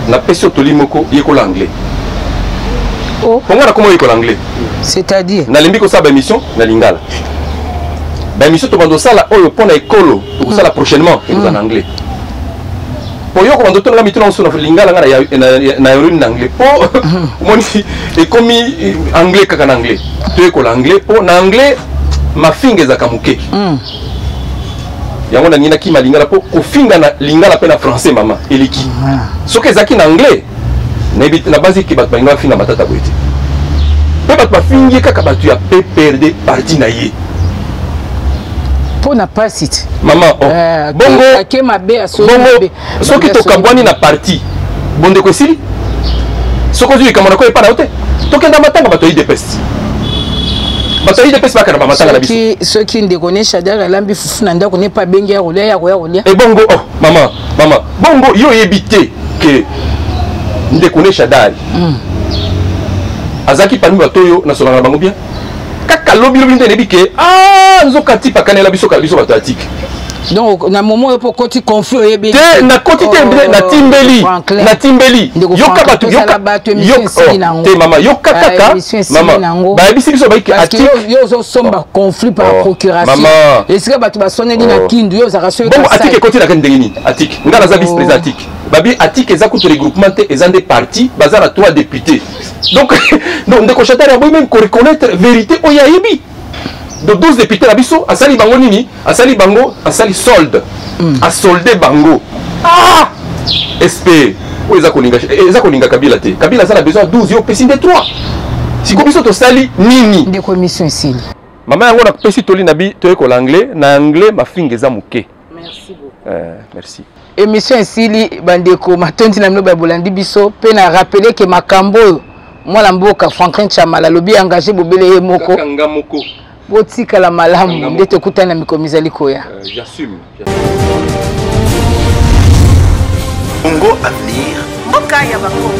na pesio tolimoko yeko l'anglais. Oh. Ponga na comment yeko l'anglais? C'est-à-dire? Na limbi ko sa ba émission na lingala. Ba émission to bando sala oyo pona ekolo, ko sala prochainement en anglais. Pour yo quand on a mis tout sur lingala na yorine anglais pour moi et comme anglais kaka anglais tu es l'anglais pour anglais ma finge za kamuke yango na nina ki ma lingala pour ko finga na lingala pe na français maman eliki so que zaki na anglais na base ki bat ba finga matata boite pe bat ba fingi kaka batu ya pe perdre parti na ye na pas site maman bongo soki tokabwani na parti bonde ko sili soko zui kamona ko e para ote tokenda matanga bato IDPS bato IDPS bakana ba matanga na biso soki ndekone Shadara lambi fufu na ndako ne pas bengi ya rolia e bongo oh maman bongo yo yebite que ndekone Shadari azaki parmi bato yo na solana bango bien kaka lobi ndene que nzoka tipa kanela biso bato atiki donc na moment où pour côté conflit te na côté na timbeli yoka batu te mama yoka kaka mama ba bisi biso ba ki atiki yo zo somba conflit par procuration et c'est que batu ba soneli na kindu yo za rasio bon atiki côté na kendeni atiki ngala za vice président atiki babi atiki eza kuto regroupement eza des partis bazara 3 députés donc ndeko Chatari a même reconnaître vérité oyayebi de 12 députés Abisso, Asali Bango Nini, Asali Bango, Asali solde, a soldé Bango. Ah! SP, où est-ce qu'on a Kabila te? Kabila a besoin de 12, yo, pessin de 3. Si comme ça, tu sali Nini. Des commissions ici. Maman yango na pesi toli na bi to ko l'anglais na anglais ma fingeza muke. Merci beaucoup. Merci. Émission Sili bandeko matondi na mnoba bolandi biso pe na rappeler que makambo moi la mboka Franklin Chamala lobi engagé bobele moko. Kanga moko. Botika la malamu ndete kutana mikomiza likoya. J'assume. Congo Avenir. Mboka ya Bakongo.